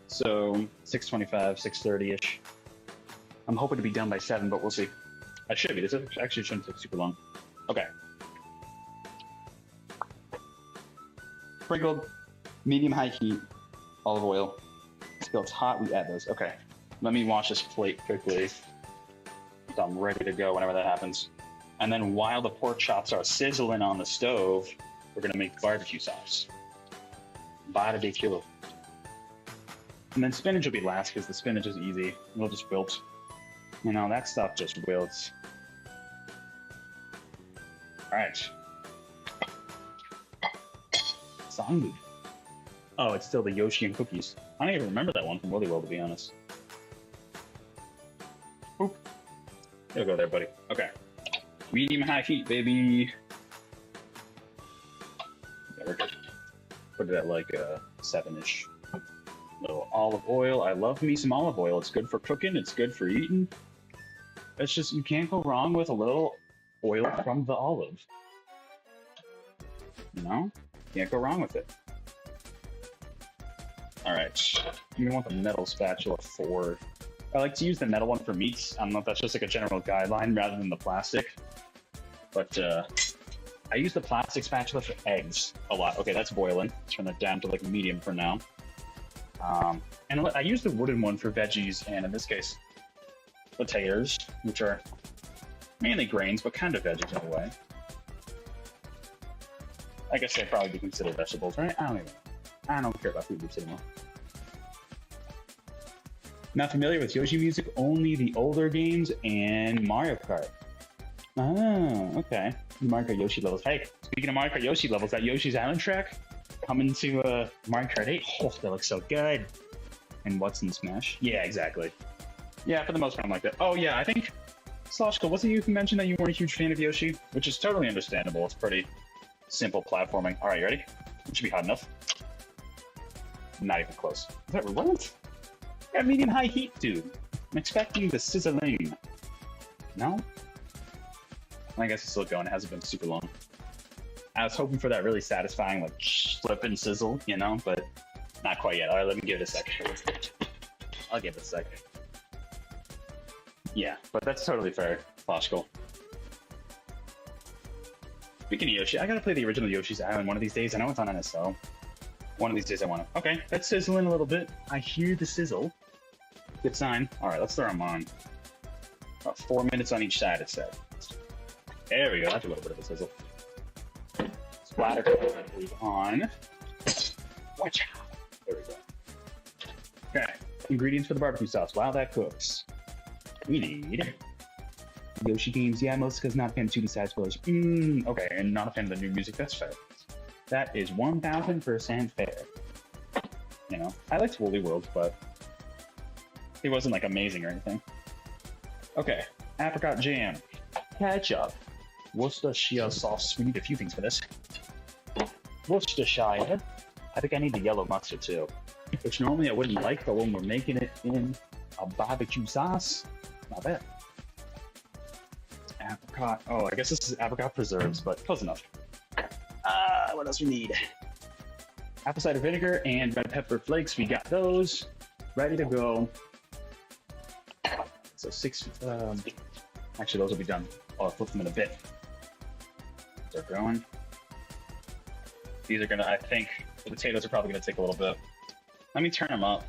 So 6:25, 6:30-ish. I'm hoping to be done by 7, but we'll see. I should be. This actually shouldn't take super long. Okay. Sprinkled, medium-high heat, olive oil. Till it's hot, we add those. Okay. Let me wash this plate quickly. So I'm ready to go whenever that happens. And then while the pork chops are sizzling on the stove, we're gonna make barbecue sauce. Barbecue. And then spinach will be last because the spinach is easy. It'll just wilt. You know, that stuff just wilts. All right. Zombie. Oh, it's still the Yoshi and cookies. I don't even remember that one from really well, to be honest. Oop. You'll go there, buddy. Okay. Medium high heat, baby. Yeah, we're good. Put it at like 7-ish. Little olive oil. I love me some olive oil. It's good for cooking. It's good for eating. It's just, you can't go wrong with a little oil from the olive. You know? Can't go wrong with it. All right. You want the metal spatula for... I like to use the metal one for meats. I don't know if that's just like a general guideline rather than the plastic. But I use the plastic spatula for eggs a lot. Okay, that's boiling. Turn that down to like medium for now. And I use the wooden one for veggies, and in this case, potatoes, which are mainly grains, but kind of veggies in a way. I guess they'd probably be considered vegetables, right? I don't care about food groups anymore. Not familiar with Yoshi music, only the older games and Mario Kart. Oh, okay. Mario Kart Yoshi levels. Hey, speaking of Mario Kart Yoshi levels, that Yoshi's Island track coming to Mario Kart 8. Oh, that looks so good. And what's in Smash? Yeah, exactly. Yeah, for the most part, I'm like that. Oh, yeah, I think, Sloshka, wasn't you who mentioned that you weren't a huge fan of Yoshi? Which is totally understandable. It's pretty simple platforming. All right, you ready? It should be hot enough. Not even close. Is that what? Got medium high heat, dude. I'm expecting the sizzling. No? I guess it's still going. It hasn't been super long. I was hoping for that really satisfying, like, flip and sizzle, you know, but not quite yet. All right, let me give it a sec. I'll give it a sec. Yeah, but that's totally fair. Logical. Speaking of Yoshi, I gotta play the original Yoshi's Island one of these days. I know it's on NSO. One of these days I want to. Okay, that's sizzling a little bit. I hear the sizzle. Good sign. All right, let's throw them on. About 4 minutes on each side, it said. There we go. That's a little bit of a sizzle. Splatter is on. Watch out. There we go. Okay. Ingredients for the barbecue sauce. While that cooks, we need Yoshi games. Yeah, most because not a fan of 2D side scrollers. Okay, and not a fan of the new music. That's fair. That is 1000% fair. You know, I liked Woolly World, but it wasn't like amazing or anything. Okay, apricot jam, ketchup, Worcestershire sauce. We need a few things for this. Worcestershire. I think I need the yellow mustard too, which normally I wouldn't like, but when we're making it in a barbecue sauce, not bad. Apricot. Oh, I guess this is apricot preserves, but close enough. What else we need? Apple cider vinegar and red pepper flakes. We got those ready to go. So 6. Actually, those will be done. I'll flip them in a bit. They're going. These are gonna. I think the potatoes are probably gonna take a little bit. Let me turn them up.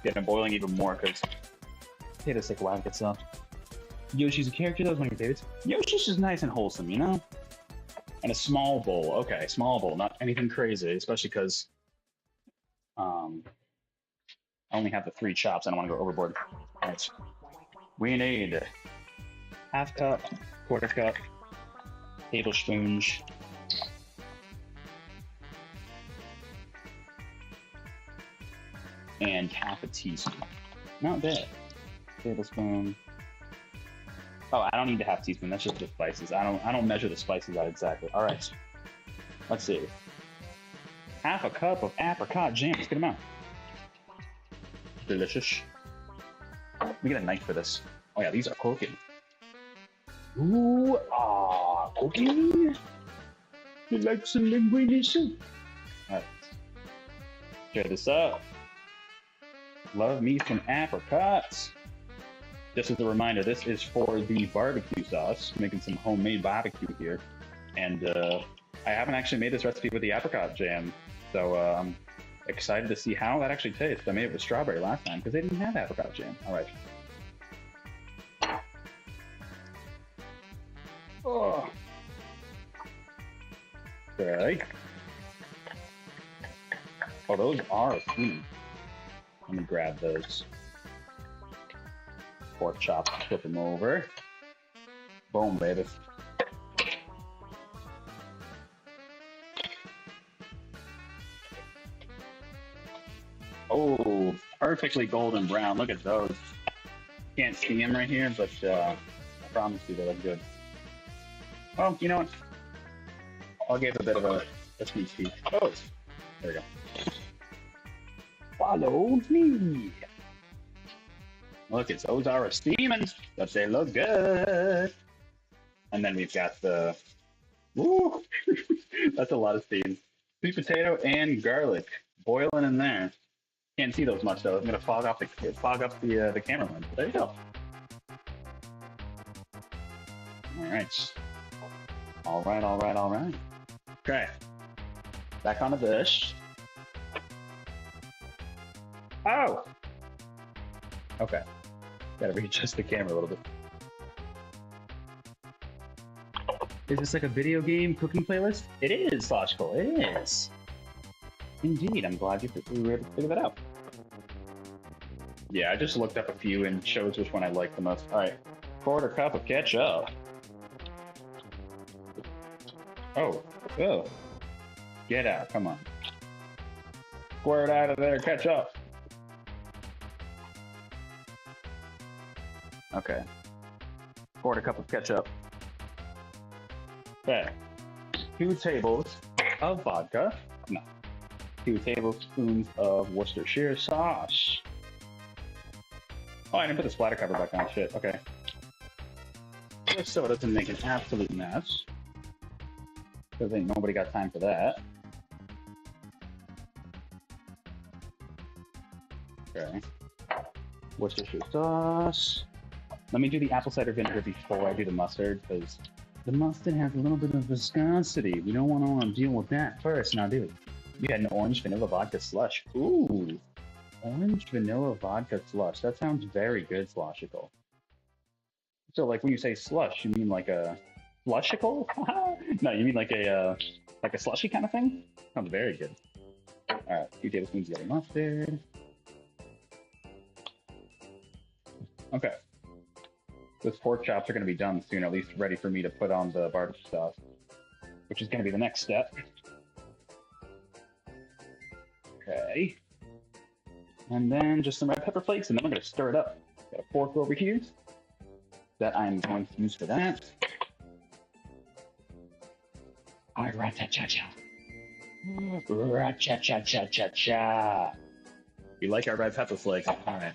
Get them boiling even more because potatoes take a while to get soft. Yoshi's a character. That was one of your favorites. Yoshi's just nice and wholesome, you know. And a small bowl. Okay, small bowl, not anything crazy, especially because I only have the 3 chops. I don't want to go overboard. All right. We need half cup, quarter cup, tablespoon, and half a teaspoon. Not bad. Tablespoon. Oh, I don't need the half teaspoon. That's just the spices. I don't measure the spices out exactly. All right. Let's see. Half a cup of apricot jam. Let's get them out. Delicious. Let me get a knife for this. Oh yeah, these are cooking. Ooh, cooking. You like some linguine soup? All right. Check this out. Love me some apricots. Just as a reminder, this is for the barbecue sauce. Making some homemade barbecue here. And I haven't actually made this recipe with the apricot jam. So I'm excited to see how that actually tastes. I made it with strawberry last time because they didn't have apricot jam. All right. Oh. Okay. Oh, those are steaming. Let me grab those. Pork chops, flip them over. Boom, baby. Oh, perfectly golden brown. Look at those. Can't see them right here, but I promise you they look good. Well, you know what? I'll give a bit of a sneak peek. Oh, there we go. Follow me. Look, those are steaming, but they look good. And then we've got the, woo, that's a lot of steam. Sweet potato and garlic boiling in there. Can't see those much though. I'm gonna fog up the camera lens. There you go. All right. All right, all right, all right. Okay. Back on the dish. Oh. Okay. Gotta readjust the camera a little bit. Is this like a video game cooking playlist? It is, Logical. It is. Indeed. I'm glad we were able to figure that out. Yeah, I just looked up a few and chose which one I liked the most. All right. Quarter cup of ketchup. Oh. Oh. Get out. Come on. Squirt out of there. Ketchup. Okay. Quarter cup of ketchup. Okay. 2 tables of vodka. No. 2 tablespoons of Worcestershire sauce. Oh, I didn't put the splatter cover back on. Shit. Okay. Just so it doesn't make an absolute mess. Because ain't nobody got time for that. Okay. Worcestershire sauce. Let me do the apple cider vinegar before I do the mustard, because the mustard has a little bit of viscosity. We don't want to deal with that first, now do it. You had an orange vanilla vodka slush. Ooh, orange vanilla vodka slush. That sounds very good, Sloshical. So, like, when you say slush, you mean like a flushical? No, you mean like a slushy kind of thing? Sounds very good. All right, 2 tablespoons of yellow mustard. Okay. Those pork chops are going to be done soon, at least ready for me to put on the barbecue sauce, which is going to be the next step. Okay. And then just some red pepper flakes, and then we're going to stir it up. Got a fork over here that I'm going to use for that. All right, ra-cha-cha-cha. Ra-cha-cha-cha-cha-cha. We like our red pepper flakes. All right.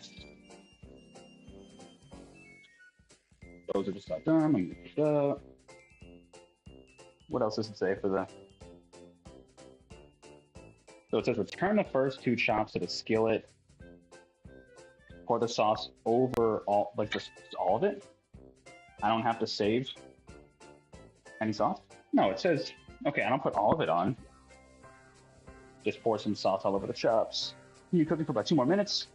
Those are just about done. I'm going to get this up. What else does it say for the... So it says return the first 2 chops to the skillet. Pour the sauce over all, like just all of it. I don't have to save any sauce? No, it says, okay, I don't put all of it on. Just pour some sauce all over the chops. You cook it for about 2 more minutes,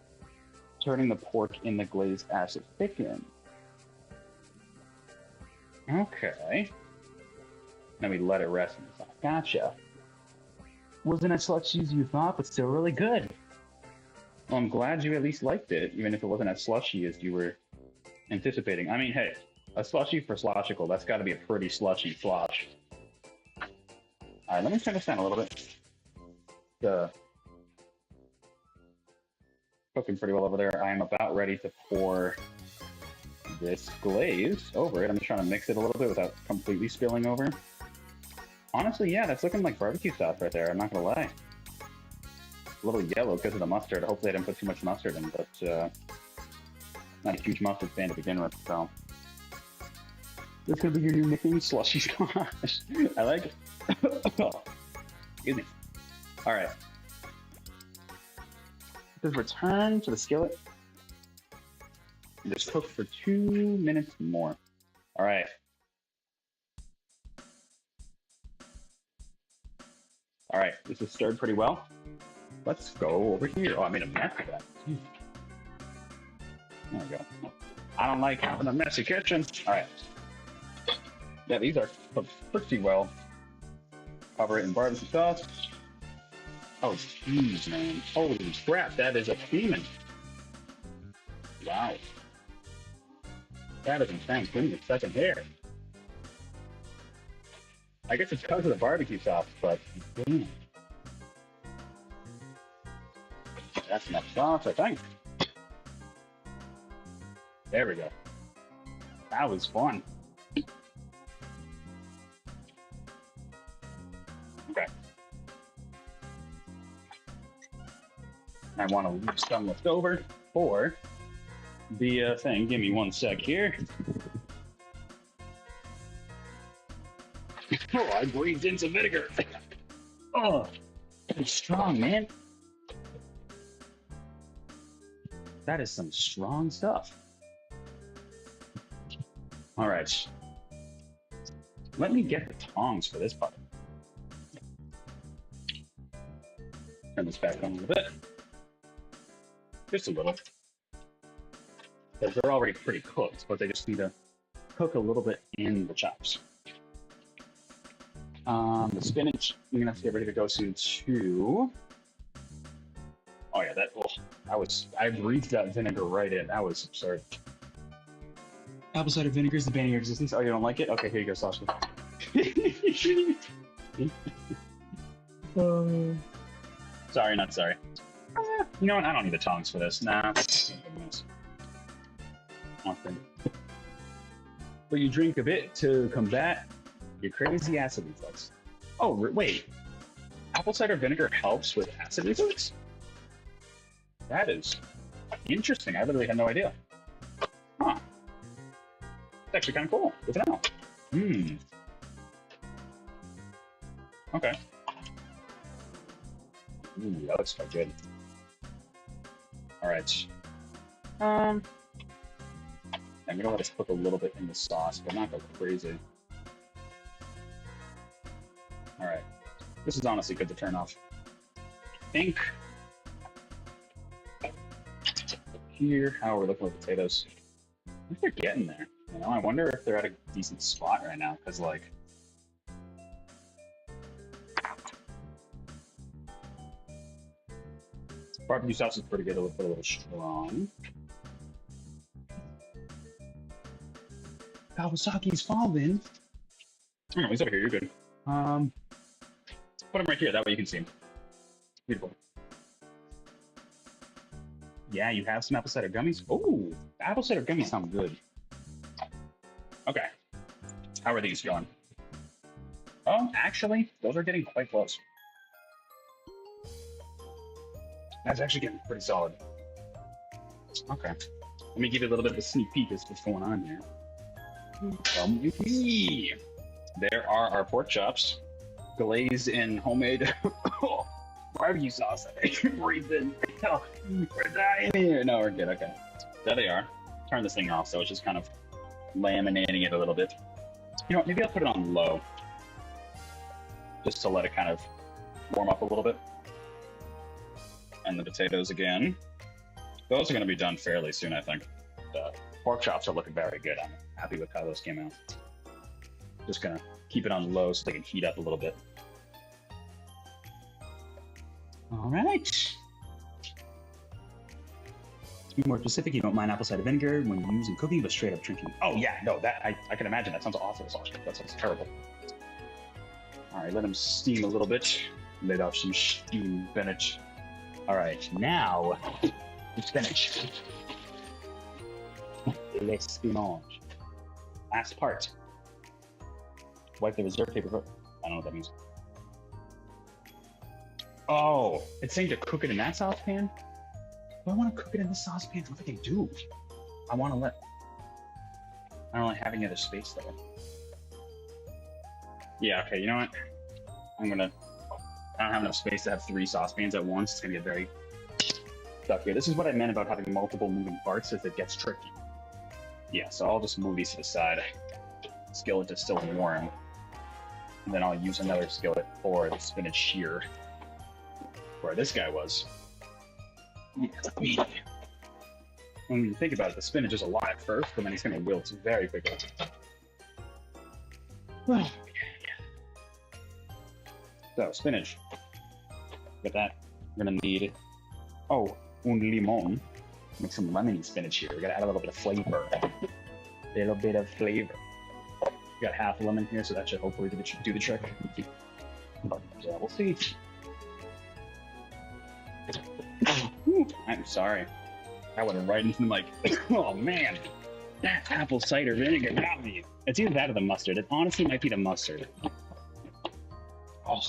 turning the pork in the glazed as it thickens. Okay. Then we let it rest in the sauce. Gotcha. Wasn't as slushy as you thought, but still really good. Well, I'm glad you at least liked it, even if it wasn't as slushy as you were anticipating. I mean, hey, a slushy for Sloshical, that's got to be a pretty slushy slosh. All right, let me turn this down a little bit. Cooking pretty well over there. I am about ready to pour this glaze over it. I'm just trying to mix it a little bit without completely spilling over. Honestly, yeah, that's looking like barbecue sauce right there. I'm not gonna lie. A little yellow because of the mustard. Hopefully I didn't put too much mustard in, but not a huge mustard fan to begin with, so. This could be your new nickname, Slushy Slosh. I like it. Excuse me. All right. This is return to the skillet. And just cook for 2 minutes more. All right. All right, this is stirred pretty well. Let's go over here. Oh, I made a mess of that. There we go. I don't like having a messy kitchen. All right. Yeah, these are cooked pretty well. Cover it in barbecue sauce. Oh, jeez, man. Holy crap, that is a demon. Wow. That is insane. Give me a second here. I guess it's because of the barbecue sauce, but damn. That's enough sauce, I think. There we go. That was fun. Okay. I want to leave some left over for the thing. Give me 1 sec here. Oh, I breathed in some vinegar. Oh, that's strong, man. That is some strong stuff. All right. Let me get the tongs for this part. Turn this back on a little bit. Just a little. Because they're already pretty cooked, but they just need to cook a little bit in the chops. The spinach, you're gonna have to get ready to go soon too. Oh yeah, I breathed that vinegar right in. That was absurd. Apple cider vinegar is the bane of your existence. Oh, you don't like it? Okay, here you go, Sasha. Sorry, not sorry. You know what? I don't need the tongs for this. Nah. Nothing. But you drink a bit to combat your crazy acid reflux. Oh, wait. Apple cider vinegar helps with acid reflux? That is interesting. I literally had no idea. Huh. It's actually kind of cool. Good to know. Okay. Ooh, that looks quite good. All right. I'm gonna let us cook a little bit in the sauce, but not go crazy. All right. This is honestly good to turn off. think here, how are we looking with potatoes? I think they're getting there. You know, I wonder if they're at a decent spot right now, because like, barbecue sauce is pretty good. It'll put a little strong. Kawasaki's falling. Oh, he's over here. You're good. Put him right here. That way you can see him. Beautiful. Yeah, you have some apple cider gummies. Oh, apple cider gummies sound good. Okay. How are these going? Oh, actually, those are getting quite close. That's actually getting pretty solid. Okay. Let me give you a little bit of a sneak peek as to what's going on here. There are our pork chops, glazed in homemade barbecue sauce. Breathing. We're dying here. No, we're good. Okay. There they are. Turn this thing off, so it's just kind of laminating it a little bit. You know what? Maybe I'll put it on low, just to let it kind of warm up a little bit. And the potatoes again. Those are going to be done fairly soon, I think. The pork chops are looking very good. I'm happy with how those came out. Just going to keep it on low so they can heat up a little bit. All right. To be more specific, you don't mind apple cider vinegar when using cooking, but straight up drinking. Oh yeah, no, that I can imagine. That sounds awful. That sounds terrible. All right, let them steam a little bit. Let off some steam spinach. All right, now the spinach. Le spinach. Last part. Wipe the reserve paper. I don't know what that means. Oh, it's saying to cook it in that saucepan? Do I want to cook it in this saucepan? I don't think I do. I want to let... I don't really have any other space there. Yeah, okay, you know what? I don't have enough space to have 3 saucepans at once. It's going to get very stuck here. This is what I meant about having multiple moving parts, is it gets tricky. Yeah, so I'll just move these to the side. Skillet is still warm. And then I'll use another skillet for the spinach here, where this guy was. When you think about it, the spinach is alive first, and then he's going to wilt very quickly. So, spinach. Get that. We're going to need, un limon. Make some lemony spinach here. We got to add a little bit of flavor. A little bit of flavor. We got half a lemon here, so that should hopefully do the trick. But we'll see. I'm sorry. I went right into the mic. Oh man, that apple cider vinegar got me. It's either that or the mustard. It honestly might be the mustard. Oh,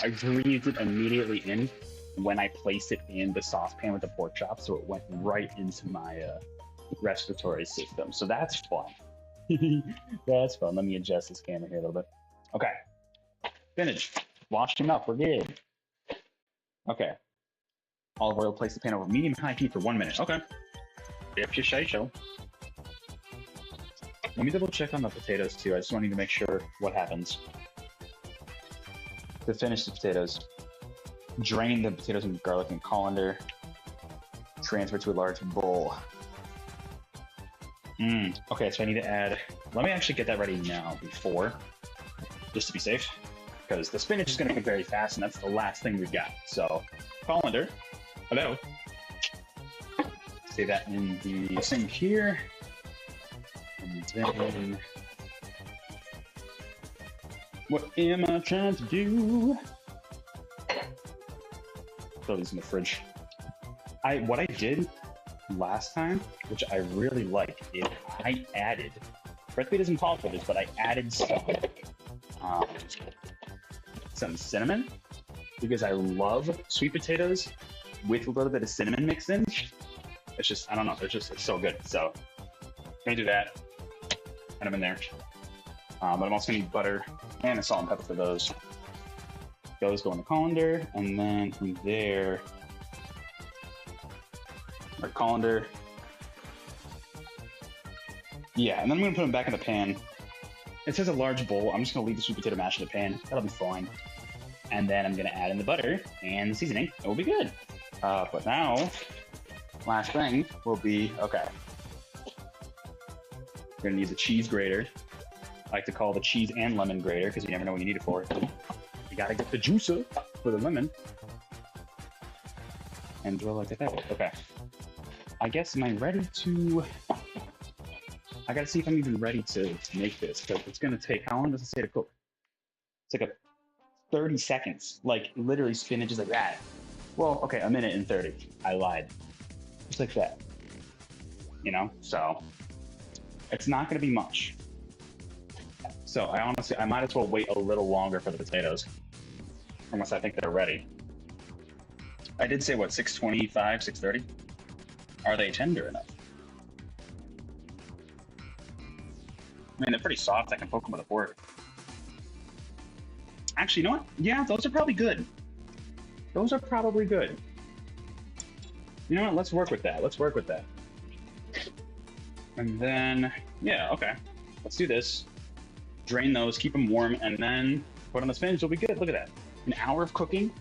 I breathed it immediately in when I placed it in the saucepan with the pork chops, so it went right into my respiratory system. So that's fun. That's fun. Let me adjust this camera here a little bit. Okay, spinach. Washed him up. We're good. Okay. Olive oil, place the pan over medium-high heat for 1 minute. Okay. If you say so. Let me double check on the potatoes too. I just wanted to make sure what happens. To finish the potatoes, drain the potatoes in garlic and colander. Transfer to a large bowl. Okay, so I need to add... Let me actually get that ready now before, just to be safe, because the spinach is going to cook very fast, and that's the last thing we've got. So, colander. Hello. Say that in the sink here. And then... What am I trying to do? Throw these in the fridge. What I did last time, which I really like, is I added... Recipe doesn't call for this, but I added some cinnamon, because I love sweet potatoes with a little bit of cinnamon mixed in. It's just, I don't know, it's so good. So, gonna do that. Put them in there. But I'm also gonna need butter and a salt and pepper for those. Those go in the colander, and then from there, our colander. Yeah, and then I'm gonna put them back in the pan. It says a large bowl. I'm just gonna leave the sweet potato mash in the pan. That'll be fine. And then I'm gonna add in the butter and the seasoning. It will be good. But now, last thing will be, okay. We're gonna need the cheese grater. I like to call the cheese and lemon grater because you never know what you need it for. You gotta get the juicer for the lemon. And drill like that. Okay. I guess, am I ready to... I gotta see if I'm even ready to make this, because it's gonna take, how long does it say to cook? It's like 30 seconds. Like, literally spinach is like that. Well, okay, a minute and 30. I lied. Just like that. You know? So, it's not gonna be much. So, I might as well wait a little longer for the potatoes. Unless I think they're ready. I did say, what, 625, 630? Are they tender enough? I mean, they're pretty soft. I can poke them with a fork. Actually, you know what? Yeah, those are probably good. Those are probably good. You know what? Let's work with that. Let's work with that. And then, yeah, okay. Let's do this. Drain those, keep them warm, and then put on the spinach. It'll be good. Look at that. An hour of cooking.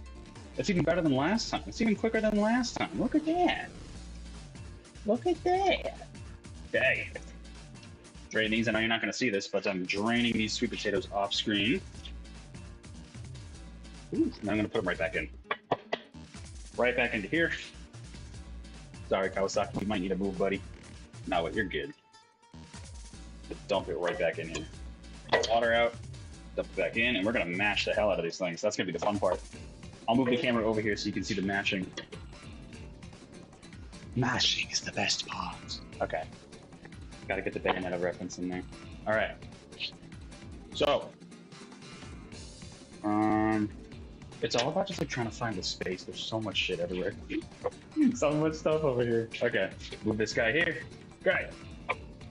That's even better than last time. It's even quicker than last time. Look at that. Look at that. Dang. Drain these. I know you're not going to see this, but I'm draining these sweet potatoes off screen. Ooh, now I'm going to put them right back in. Right back into here. Sorry, Kawasaki, you might need to move, buddy. No, you're good. Just dump it right back in here. Water out, dump it back in, and we're going to mash the hell out of these things. That's going to be the fun part. I'll move the camera over here so you can see the mashing. Mashing is the best part. Okay. Gotta get the Bayonetta reference in there. All right. So, it's all about just like trying to find the space. There's so much shit everywhere. So much stuff over here. Okay, move this guy here. Great.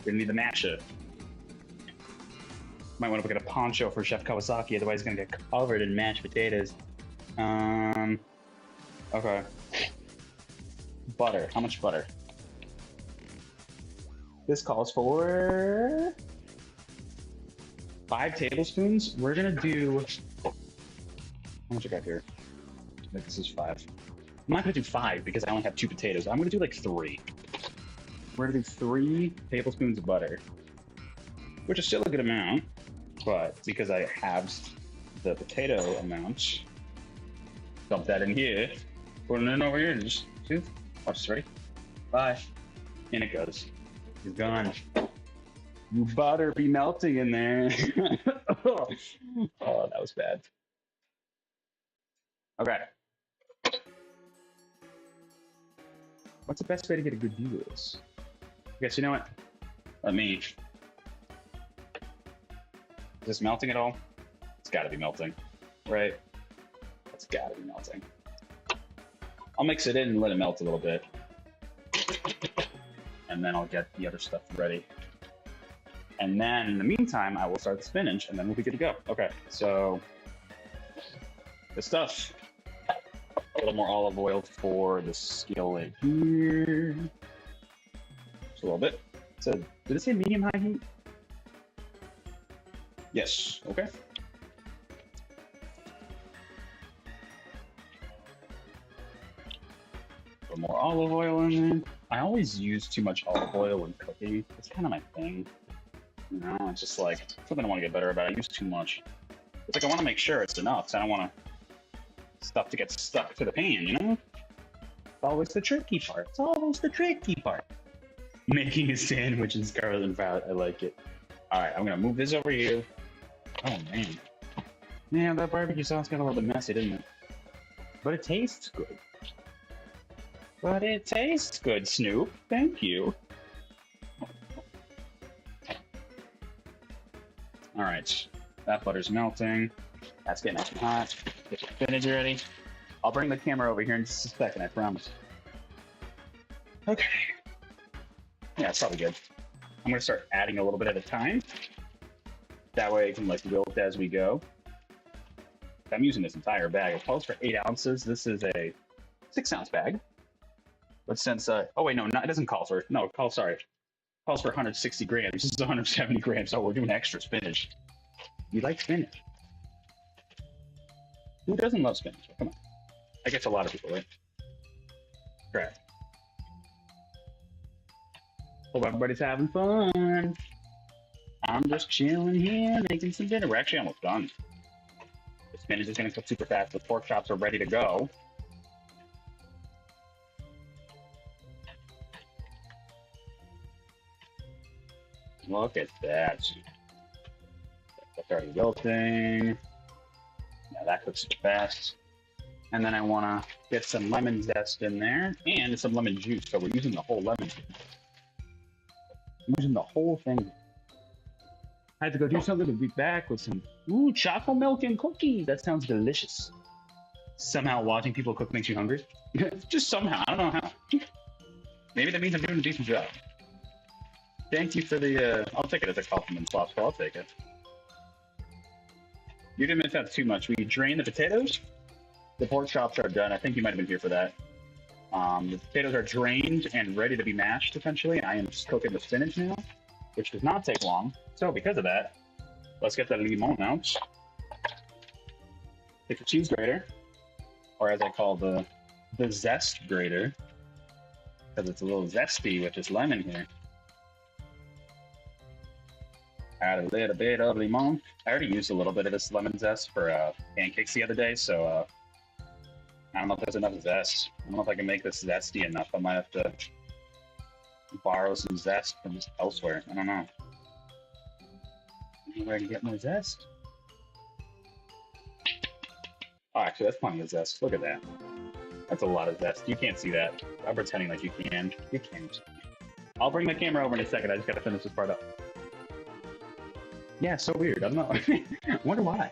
Gonna need the masher. Might want to get a poncho for Chef Kawasaki, otherwise he's gonna get covered in mashed potatoes. Okay. Butter. How much butter? This calls for 5 tablespoons. We're gonna do, how much I got here? I think this is 5. I'm not gonna do 5 because I only have 2 potatoes. I'm gonna do like 3. We're gonna do 3 tablespoons of butter, which is still a good amount, but because I halved the potato amount, dump that in here, put it in over here, and just shoot. Watch this, ready? Bye. In it goes. He's gone. You butter be melting in there. Oh, that was bad. Okay. What's the best way to get a good view of this? I guess, you know what? Let me... Is this melting at all? It's gotta be melting, right? It's gotta be melting. I'll mix it in and let it melt a little bit. And then I'll get the other stuff ready. And then in the meantime, I will start the spinach and then we'll be good to go. Okay, so the stuff. A little more olive oil for the skillet here. Just a little bit. So, did it say medium-high heat? Yes, okay. A little more olive oil in there. I always use too much olive oil when cooking. It's kind of my thing. You know, it's just like something I want to get better about. I use too much. It's like I want to make sure it's enough, so I don't want stuff to get stuck to the pan, you know? It's always the tricky part. It's always the tricky part. Making a sandwich in scarlet and violet. I like it. All right, I'm going to move this over here. Oh, man. Man, that barbecue sauce got a little bit messy, didn't it? But it tastes good. But it tastes good, Snoop. Thank you. All right, that butter's melting. That's getting nice and hot. Get the spinach ready. I'll bring the camera over here in just a second, I promise. Okay. Yeah, it's probably good. I'm gonna start adding a little bit at a time. That way I can like wilt as we go. I'm using this entire bag. It calls for 8 ounces. This is a 6-ounce bag. But since, oh wait, no, it doesn't call for, no, sorry. It calls for 160 grams. This is 170 grams, so we're doing extra spinach. You like spinach? Who doesn't love spinach? Come on. I guess a lot of people, right? Correct. Hope everybody's having fun. I'm just chilling here, making some dinner. We're actually almost done. The spinach is going to cook super fast. The pork chops are ready to go. Look at that. That's already wilting. Now that cooks super fast. And then I want to get some lemon zest in there and some lemon juice. So we're using the whole lemon. I'm using the whole thing. I had to go do something to be back with some chocolate milk and cookies. That sounds delicious. Somehow watching people cook makes you hungry. Just somehow. I don't know how. Maybe that means I'm doing a decent job. Thank you for the, I'll take it as a compliment, Sloth, so I'll take it. You didn't miss out too much. We drained the potatoes. The pork chops are done. I think you might have been here for that. The potatoes are drained and ready to be mashed, essentially. I am just cooking the spinach now, which does not take long. So because of that, let's get the limon out. Take the cheese grater, or as I call the zest grater, because it's a little zesty with this lemon here. Add a little bit of limon. I already used a little bit of this lemon zest for pancakes the other day, so I don't know if there's enough zest. I don't know if I can make this zesty enough. I might have to borrow some zest from elsewhere. I don't know. Maybe I can get more zest. Oh, actually, that's plenty of zest. Look at that. That's a lot of zest. You can't see that. I'm pretending like you can. You can't. I'll bring the camera over in a second. I just gotta finish this part up. Yeah, so weird. I don't know. I wonder why.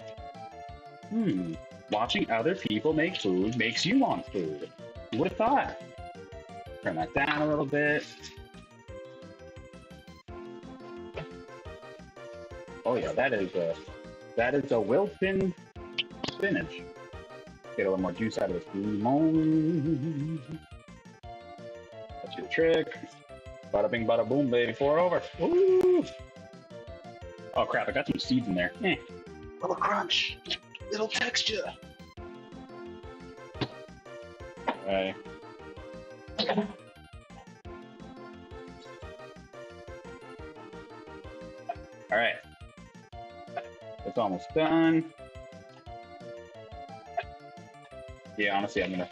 Watching other people make food makes you want food. Who would have thought? Turn that down a little bit. Oh yeah, that is a wilted spinach. Get a little more juice out of this lemon. That's your trick. Bada bing, bada boom, baby. Pour over. Woo! Oh crap! I got some seeds in there. Little crunch, little texture. Okay. All right. It's almost done. Yeah, honestly, I'm gonna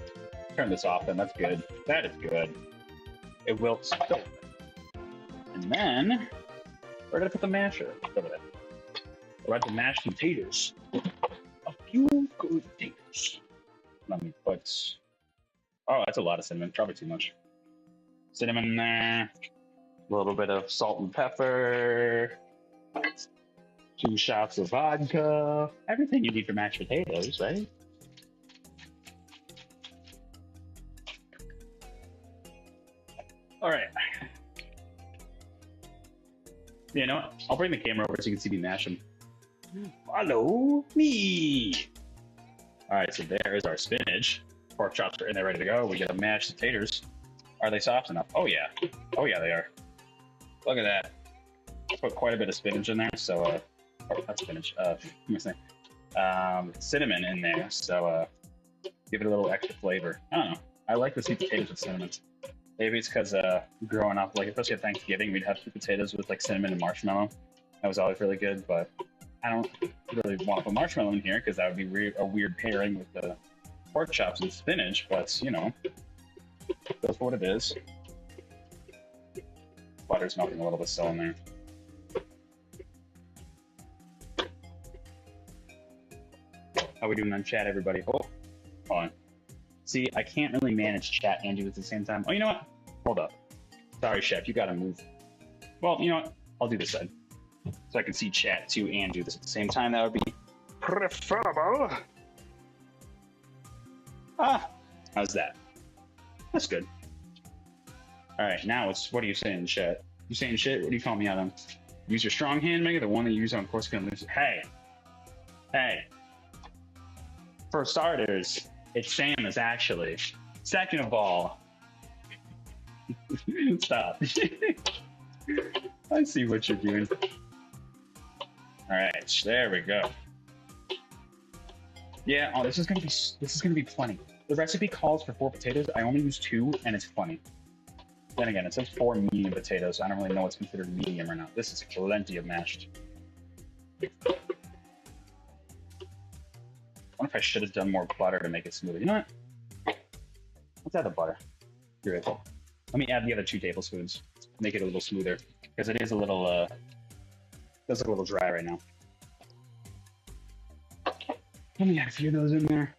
turn this off. Then that's good. That is good. It wilts. And then we're gonna put the masher over there. We're about to mash some taters. A few good taters. Let me put. Oh, that's a lot of cinnamon. Probably too much. Cinnamon in there. A little bit of salt and pepper. 2 shots of vodka. Everything you need for mashed potatoes, right? All right. You know what? I'll bring the camera over so you can see me mash them. Follow me. All right, so there is our spinach. Pork chops are in there ready to go. We get to mash the taters. Are they soft enough? Oh yeah. Oh yeah, they are. Look at that. Put quite a bit of spinach in there, so not spinach. What am I saying? Cinnamon in there, so give it a little extra flavor. I don't know. I like the sweet potatoes with cinnamon. Maybe it's because growing up, like especially at Thanksgiving, we'd have sweet potatoes with like cinnamon and marshmallow. That was always really good, but I don't really want to put marshmallow in here because that would be a weird pairing with the pork chops and spinach. But you know, that's what it is. Butter's melting a little bit still in there. How we doing on chat, everybody? Oh, hold on. See, I can't really manage chat and do it at the same time. Oh, you know what? Hold up. Sorry, Chef, you gotta move. Well, you know what? I'll do this side. So I can see chat too and do this at the same time. That would be preferable. Ah, how's that? That's good. All right, now it's, what are you saying, chat? You saying shit? What do you call me out on? Use your strong hand, Mega, the one that you use on Corsica and lose. Hey. Hey. For starters, it's Samus, actually. Second of all, stop. I see what you're doing. All right, there we go. Yeah. Oh, this is gonna be plenty. The recipe calls for 4 potatoes. I only use 2, and it's plenty. Then again, it says 4 medium potatoes. So I don't really know what's considered medium or not. This is plenty of mashed. I wonder if I should have done more butter to make it smoother. You know what? Let's add the butter. Here it is. Let me add the other 2 tablespoons. Make it a little smoother because it is a little does look a little dry right now. Let me add a few of those in there.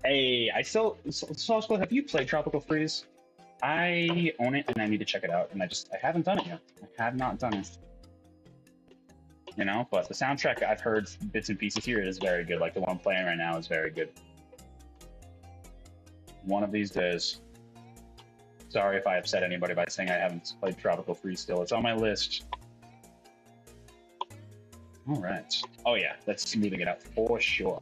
Hey, Sauce, have you played Tropical Freeze? I own it and I need to check it out, and I haven't done it yet. I have not done it. You know, but the soundtrack I've heard bits and pieces here is very good. Like the one I'm playing right now is very good. One of these days. Sorry if I upset anybody by saying I haven't played Tropical Freeze still. It's on my list. All right. Oh yeah, that's smoothing it out for sure.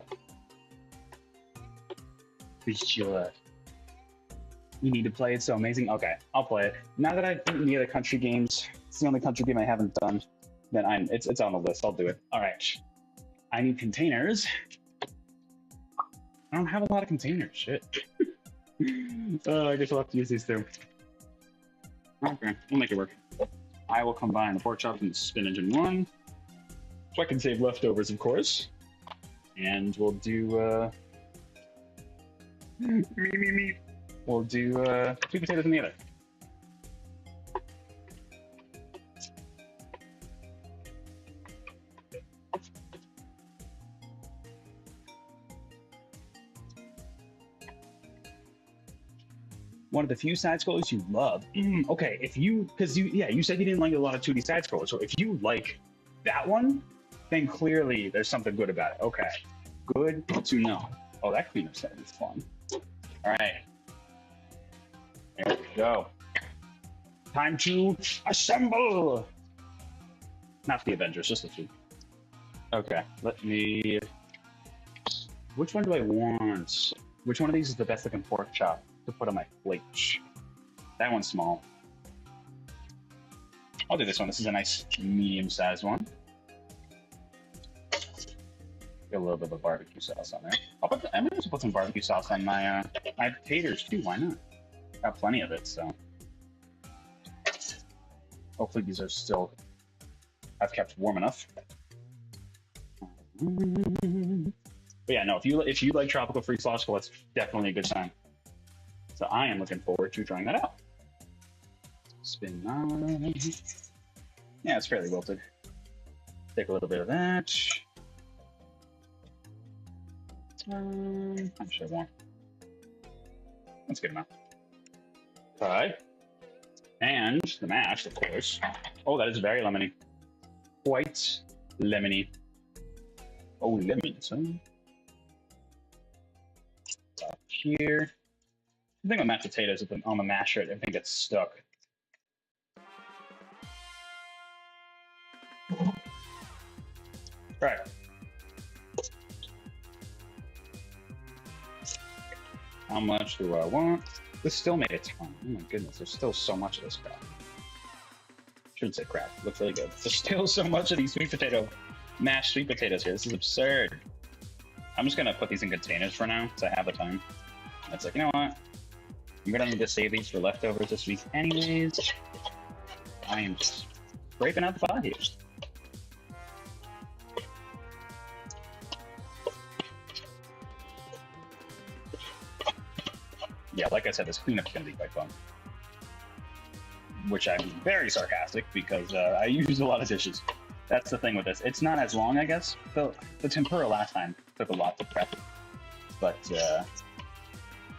For sure. You need to play it, so amazing. Okay, I'll play it. Now that I've beaten the other country games, it's the only country game I haven't done. Then it's on the list. I'll do it. All right. I need containers. I don't have a lot of containers. Shit. I guess I'll have to use these 2. Okay, we'll make it work. I will combine the pork chops and the spinach in one, so I can save leftovers, of course. And we'll do We'll do 2 potatoes in the other. One of the few side scrollers you love. Okay, you said you didn't like a lot of 2D side scrollers. So if you like that one, then clearly there's something good about it. Okay, good to know. Oh, that cleanup set is fun. All right, there we go. Time to assemble. Not the Avengers, just the 2. Okay, let me. Which one do I want? Which one of these is the best looking pork chop to put on my plate? That one's small. I'll do this one. This is a nice medium-sized one. Get a little bit of barbecue sauce on there. I'm going to put some barbecue sauce on my potatoes too. Why not? Got plenty of it, so. Hopefully these are still. I've kept warm enough. But yeah, no. If you like Tropical Freeze sauce, well, it's definitely a good sign. So I am looking forward to trying that out. Spinach. Yeah, it's fairly wilted. Take a little bit of that. I'm sure one. That's good enough. Pie. And the mash, of course. Oh, that is very lemony. Quite lemony. Oh, lemon, son. Up here. The thing with mashed potatoes is on the masher, I think it's stuck. Right. How much do I want? This still made a ton. Oh my goodness, there's still so much of this crap. Shouldn't say crap. Looks really good. There's still so much of these mashed sweet potatoes here. This is absurd. I'm just gonna put these in containers for now, so I have the time. It's like, you know what? I'm gonna need to save these for leftovers this week anyways. I am just scraping out the pot here. Yeah, like I said, this cleanup's gonna be quite fun. Which I'm very sarcastic because I use a lot of dishes. That's the thing with this. It's not as long, I guess. The tempura last time took a lot to prep. But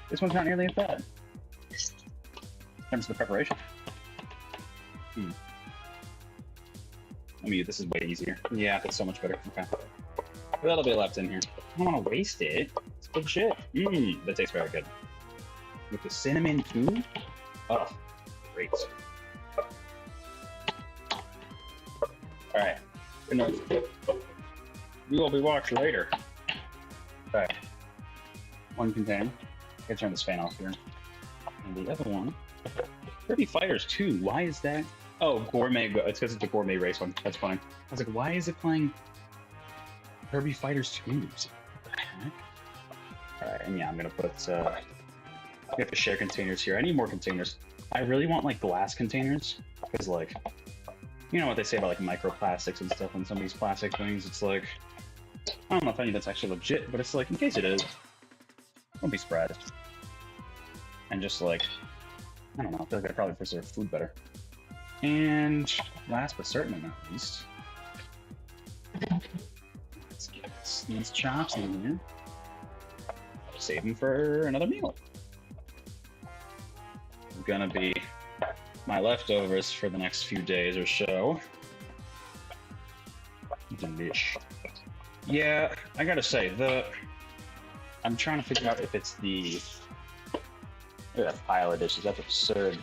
this one's not nearly as bad. In terms of the preparation. This is way easier. Yeah, that's so much better. Okay. A little bit left in here. I don't want to waste it. It's good shit. That tastes very good. With the cinnamon too. Oh, great. Alright. We will be watching later. Okay. One container. I gotta turn this fan off here. And the other one. Kirby Fighters 2. Why is that? Oh, gourmet. It's because it's a gourmet race one. That's funny. I was like, why is it playing Kirby Fighters 2? What the heck? Alright, and yeah, I'm gonna put, we have to share containers here. I need more containers. I really want, like, glass containers, because, like, you know what they say about, like, microplastics and stuff in some of these plastic things? It's like, I don't know if any of that's actually legit, but it's like, in case it is, don't be surprised. And just, like, I don't know, I feel like I probably preserve food better. And last but certainly not least, let's get these chops in here. Save them for another meal. Gonna be my leftovers for the next few days or so. Delish. Yeah, I gotta say, I'm trying to figure out if it's the... Look at that pile of dishes, that's absurd.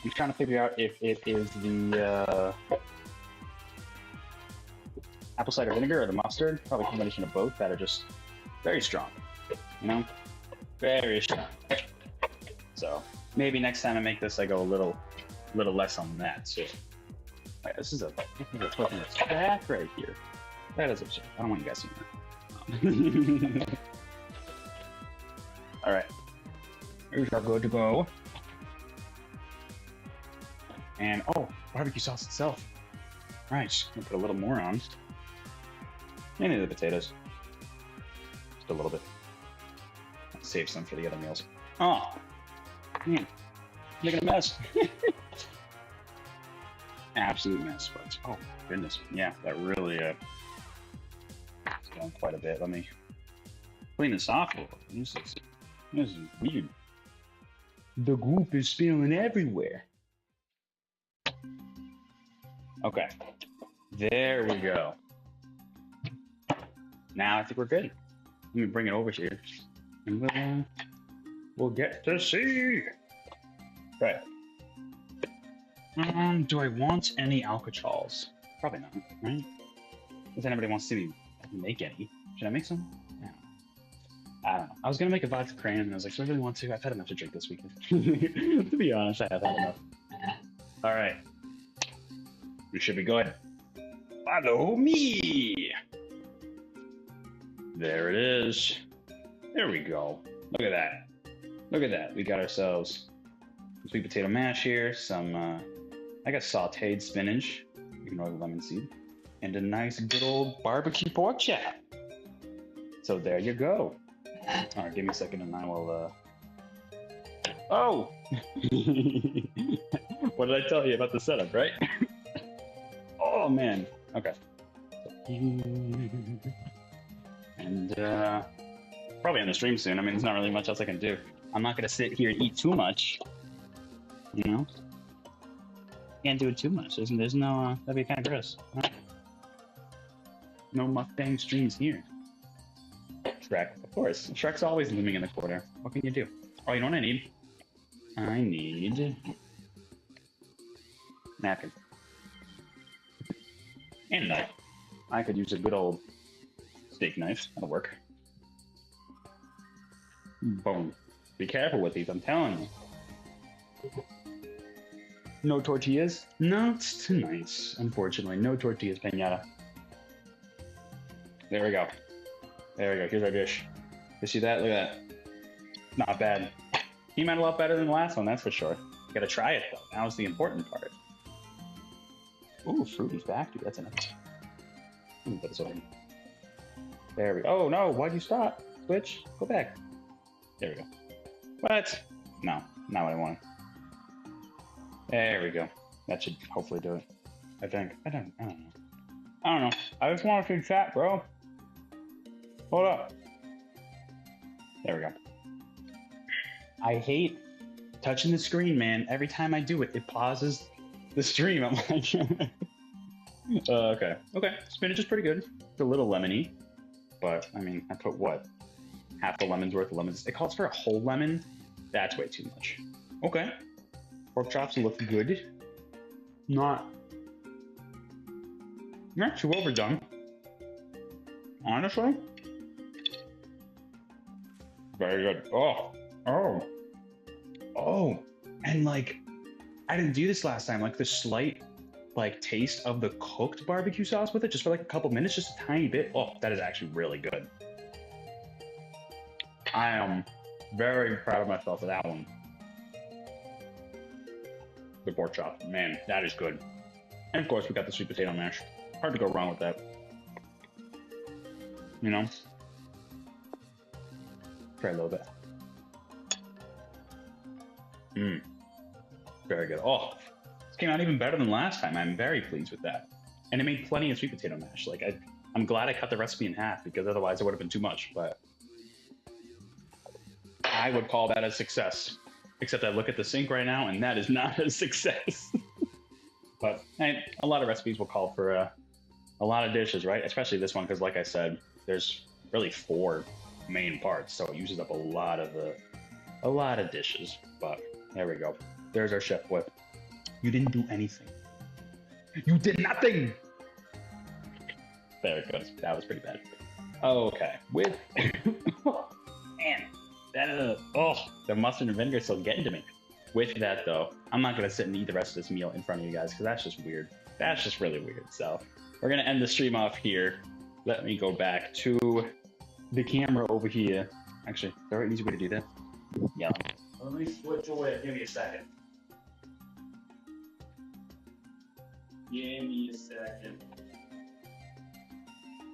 I'm trying to figure out if it is the apple cider vinegar or the mustard. Probably a combination of both that are just very strong. You know? Very strong. So maybe next time I make this, I go a little less on that. So this is a fucking attack right here. That is absurd. I don't want you guys seeing that. All right, here's our good to go. And oh, barbecue sauce itself. Right, I'll put a little more on. Mainly the potatoes. Just a little bit. Save some for the other meals. Oh, man, making a mess. Absolute mess, but oh goodness, yeah, that really it's going quite a bit. Let me clean this off a little. This is weird. The goop is spilling everywhere. Okay, there we go. Now I think we're good. Let me bring it over here, and we'll get to see. Right. Do I want any alcatraz? Probably not, right? If anybody wants to make any, should I make some? Yeah. I don't know. I was gonna make a vodka crane, and I was like, do I really want to? I've had enough to drink this weekend. To be honest, I have had enough. All right. We should be good. Follow me. There it is. There we go. Look at that. Look at that. We got ourselves some sweet potato mash here. Some, I got sauteed spinach. Ignore the lemon seed. And a nice good old barbecue pork chop. So there you go. All right, give me a second and I will, Oh! What did I tell you about the setup, right? Oh, man. Okay. And, probably on the stream soon. I mean, there's not really much else I can do. I'm not gonna sit here and eat too much. You know? Can't do it too much. There's no, that'd be kind of gross. No mukbang streams here. Shrek, of course. Shrek's always looming in the corner. What can you do? Oh, you know what I need? I need napkin. And a knife. I could use a good old steak knife. That'll work. Boom. Be careful with these, I'm telling you. No tortillas? Not tonight, unfortunately. No tortillas, Pinata. There we go. There we go. Here's our dish. You see that? Look at that. Not bad. Came out a lot better than the last one, that's for sure. You gotta try it, though. Now's the important part. Ooh, Fruity's back, dude. That's enough. Let me put this over. There we go. Oh, no. Why'd you stop? Switch. Go back. There we go. What? No. Not what I wanted. There we go. That should hopefully do it. I think. I don't know. I don't know. I just want to chat, bro. Hold up. There we go. I hate touching the screen, man. Every time I do it, it pauses the stream. I'm like, okay. Okay. Spinach is pretty good. It's a little lemony. But, I mean, I put what? Half the lemon's worth of lemons. It calls for a whole lemon. That's way too much. Okay. Pork chops look good. Not too overdone. Honestly. Very good. Oh. And like, I didn't do this last time. Like the slight like taste of the cooked barbecue sauce with it, just for like a couple minutes, just a tiny bit. Oh, that is actually really good. I am very proud of myself for that one. The pork chop, man, that is good. And of course, we got the sweet potato mash. Hard to go wrong with that. You know? Try a little bit. Mmm. Very good. Oh, this came out even better than last time. I'm very pleased with that. And it made plenty of sweet potato mash. Like, I'm glad I cut the recipe in half, because otherwise it would have been too much. But I would call that a success. Except I look at the sink right now, and that is not a success. But hey, a lot of recipes will call for a lot of dishes, right? Especially this one, because like I said, there's really 4 main parts, so it uses up a lot of dishes. But there we go. There's our chef whip. You didn't do anything. You did nothing. There it goes. That was pretty bad. Okay, with man, that the mustard and vinegar is still getting to me. With that though, I'm not gonna sit and eat the rest of this meal in front of you guys, because that's just weird. That's just really weird. So we're gonna end the stream off here. Let me go back to the camera over here. Actually, is there an easy way to do that? Yeah. Let me switch away. Give me a second. Give me a second.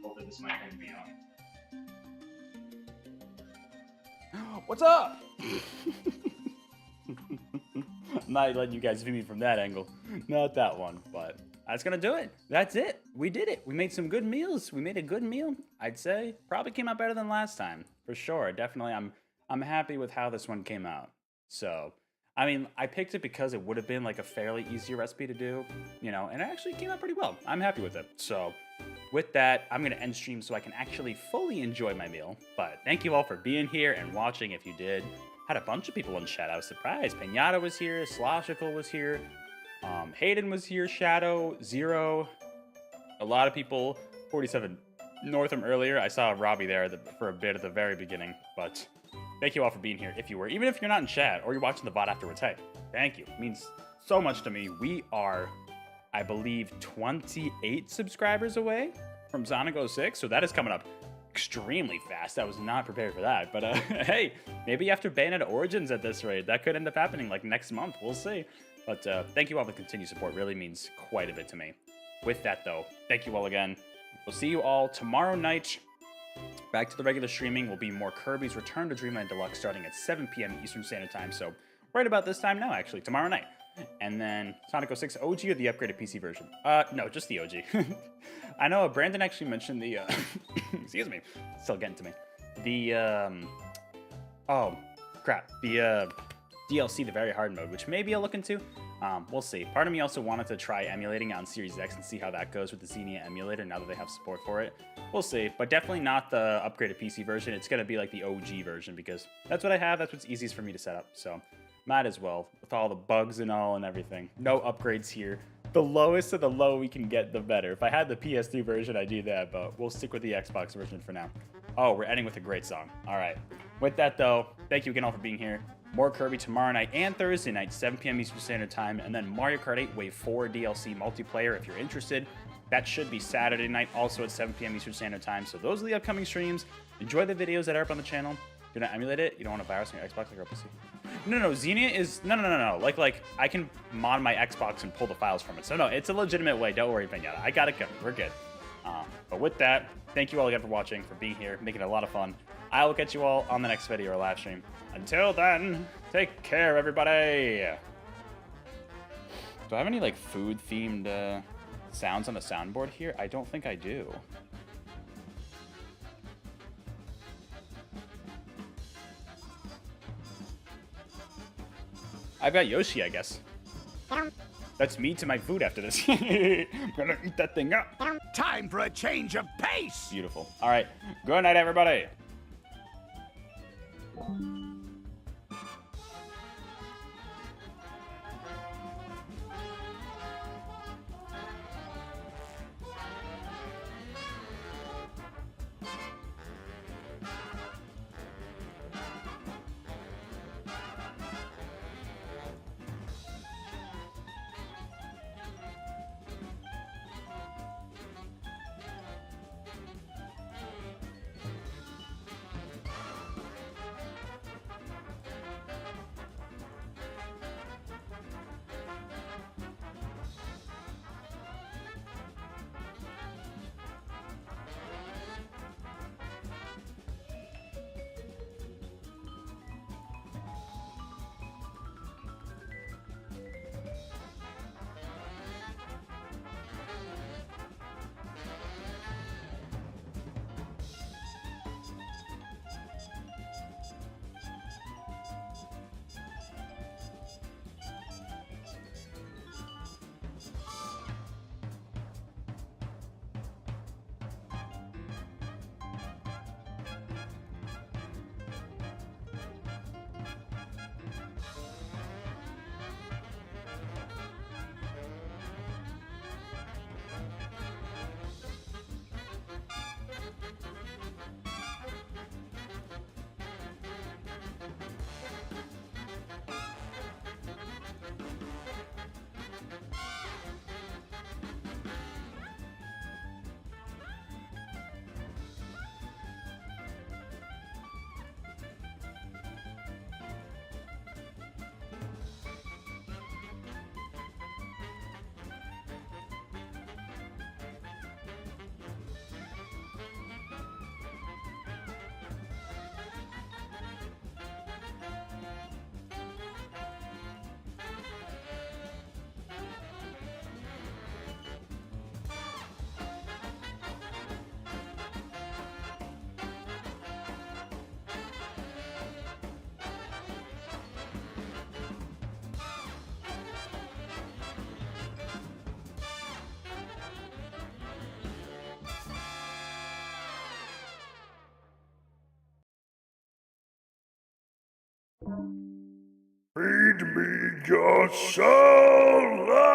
Hopefully this might hang me on. What's up? I'm not letting you guys view me from that angle. Not that one, but that's gonna do it. That's it. We did it. We made some good meals. We made a good meal, I'd say. Probably came out better than last time, for sure. Definitely, I'm happy with how this one came out. So, I mean, I picked it because it would have been like a fairly easy recipe to do, you know, and it actually came out pretty well. I'm happy with it. So, with that, I'm gonna end stream so I can actually fully enjoy my meal. But thank you all for being here and watching if you did. Had a bunch of people in chat. I was surprised. Pinata was here, Sloshical was here, Hayden was here, Shadow, Zero, a lot of people, 47 Northam earlier. I saw Robbie there for a bit at the very beginning, but thank you all for being here if you were. Even if you're not in chat or you're watching the VOD afterwards, hey, thank you. It means so much to me. We are, I believe, 28 subscribers away from Sonic 06, so that is coming up extremely fast. I was not prepared for that, but hey, maybe after Bayonetta Origins at this rate, that could end up happening like next month. We'll see. But thank you all for the continued support. Really means quite a bit to me. With that, though, thank you all again. We'll see you all tomorrow night. Back to the regular streaming will be more Kirby's Return to Dreamland Deluxe starting at 7 p.m. Eastern Standard Time. So right about this time now, actually, tomorrow night. And then Sonic 06 OG or the upgraded PC version? No, just the OG. I know Brandon actually mentioned the, excuse me, still getting to me. The, oh, crap. The, DLC, the very hard mode, which maybe I'll look into. We'll see. Part of me also wanted to try emulating on Series X and see how that goes with the Xenia emulator now that they have support for it. We'll see, but definitely not the upgraded PC version. It's going to be like the OG version because that's what I have. That's what's easiest for me to set up. So might as well with all the bugs and all and everything. No upgrades here. The lowest of the low we can get, the better. If I had the PS3 version, I'd do that, but we'll stick with the Xbox version for now. Oh, we're ending with a great song. All right. With that, though, thank you again all for being here. More Kirby tomorrow night and Thursday night, 7 p.m. Eastern Standard Time, and then Mario Kart 8 Wave 4 DLC multiplayer if you're interested. That should be Saturday night, also at 7 p.m. Eastern Standard Time. So those are the upcoming streams. Enjoy the videos that are up on the channel. Do not emulate it. You don't want a virus on your Xbox like your PC. No, Xenia is... No. Like, I can mod my Xbox and pull the files from it. So, no, it's a legitimate way. Don't worry, Pinata. I got it covered. We're good. But with that, thank you all again for watching, for being here, making it a lot of fun. I will catch you all on the next video or live stream. Until then, take care, everybody. Do I have any, like, food-themed sounds on the soundboard here? I don't think I do. I've got Yoshi, I guess. That's me to my food after this. I'm gonna eat that thing up. Time for a change of pace! Beautiful. All right. Good night, everybody. me your soul.